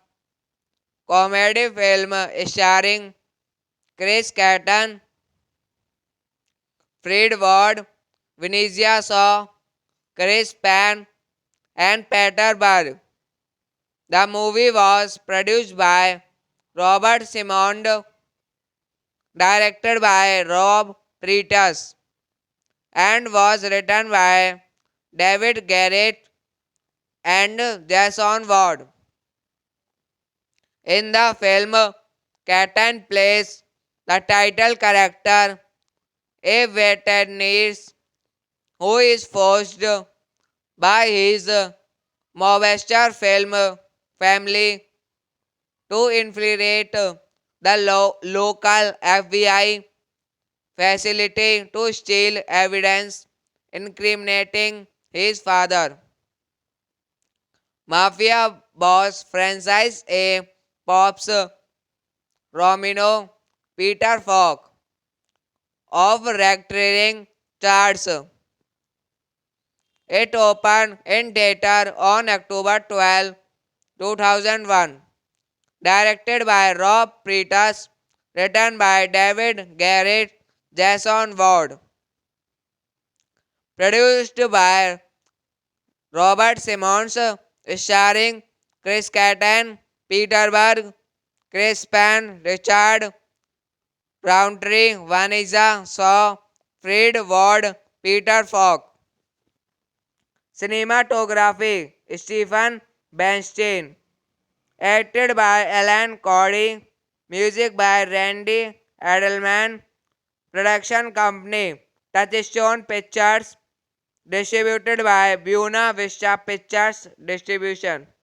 comedy film starring Chris Kattan, Fred Ward, Vanessa Shaw, Chris Penn, and Peter Berg. The movie was produced by Robert Simond, directed by Rob Pretus, and was written by David Garrett and Jason Ward. In the film, Kattan plays the title character, a veterinarian who is forced by his mobster film family to infiltrate the local FBI facility to steal evidence incriminating his father. Mafia boss franchise A Pops, Romino, Peter Falk of Recurring Charts. It opened in theater on October 12, 2001. Directed by Rob Freitas, written by David Garrett, Jason Ward. Produced by Robert Simmons, starring Chris Kattan, Peter Berg, Chris Penn, Richard Roundtree, Vanessa Shaw, Fred Ward, Peter Falk. Cinematography Stephen Bernstein. Acted by Alan Cody. Music by Randy Edelman. Production company Touchstone Pictures. Distributed by Buena Vista Pictures Distribution.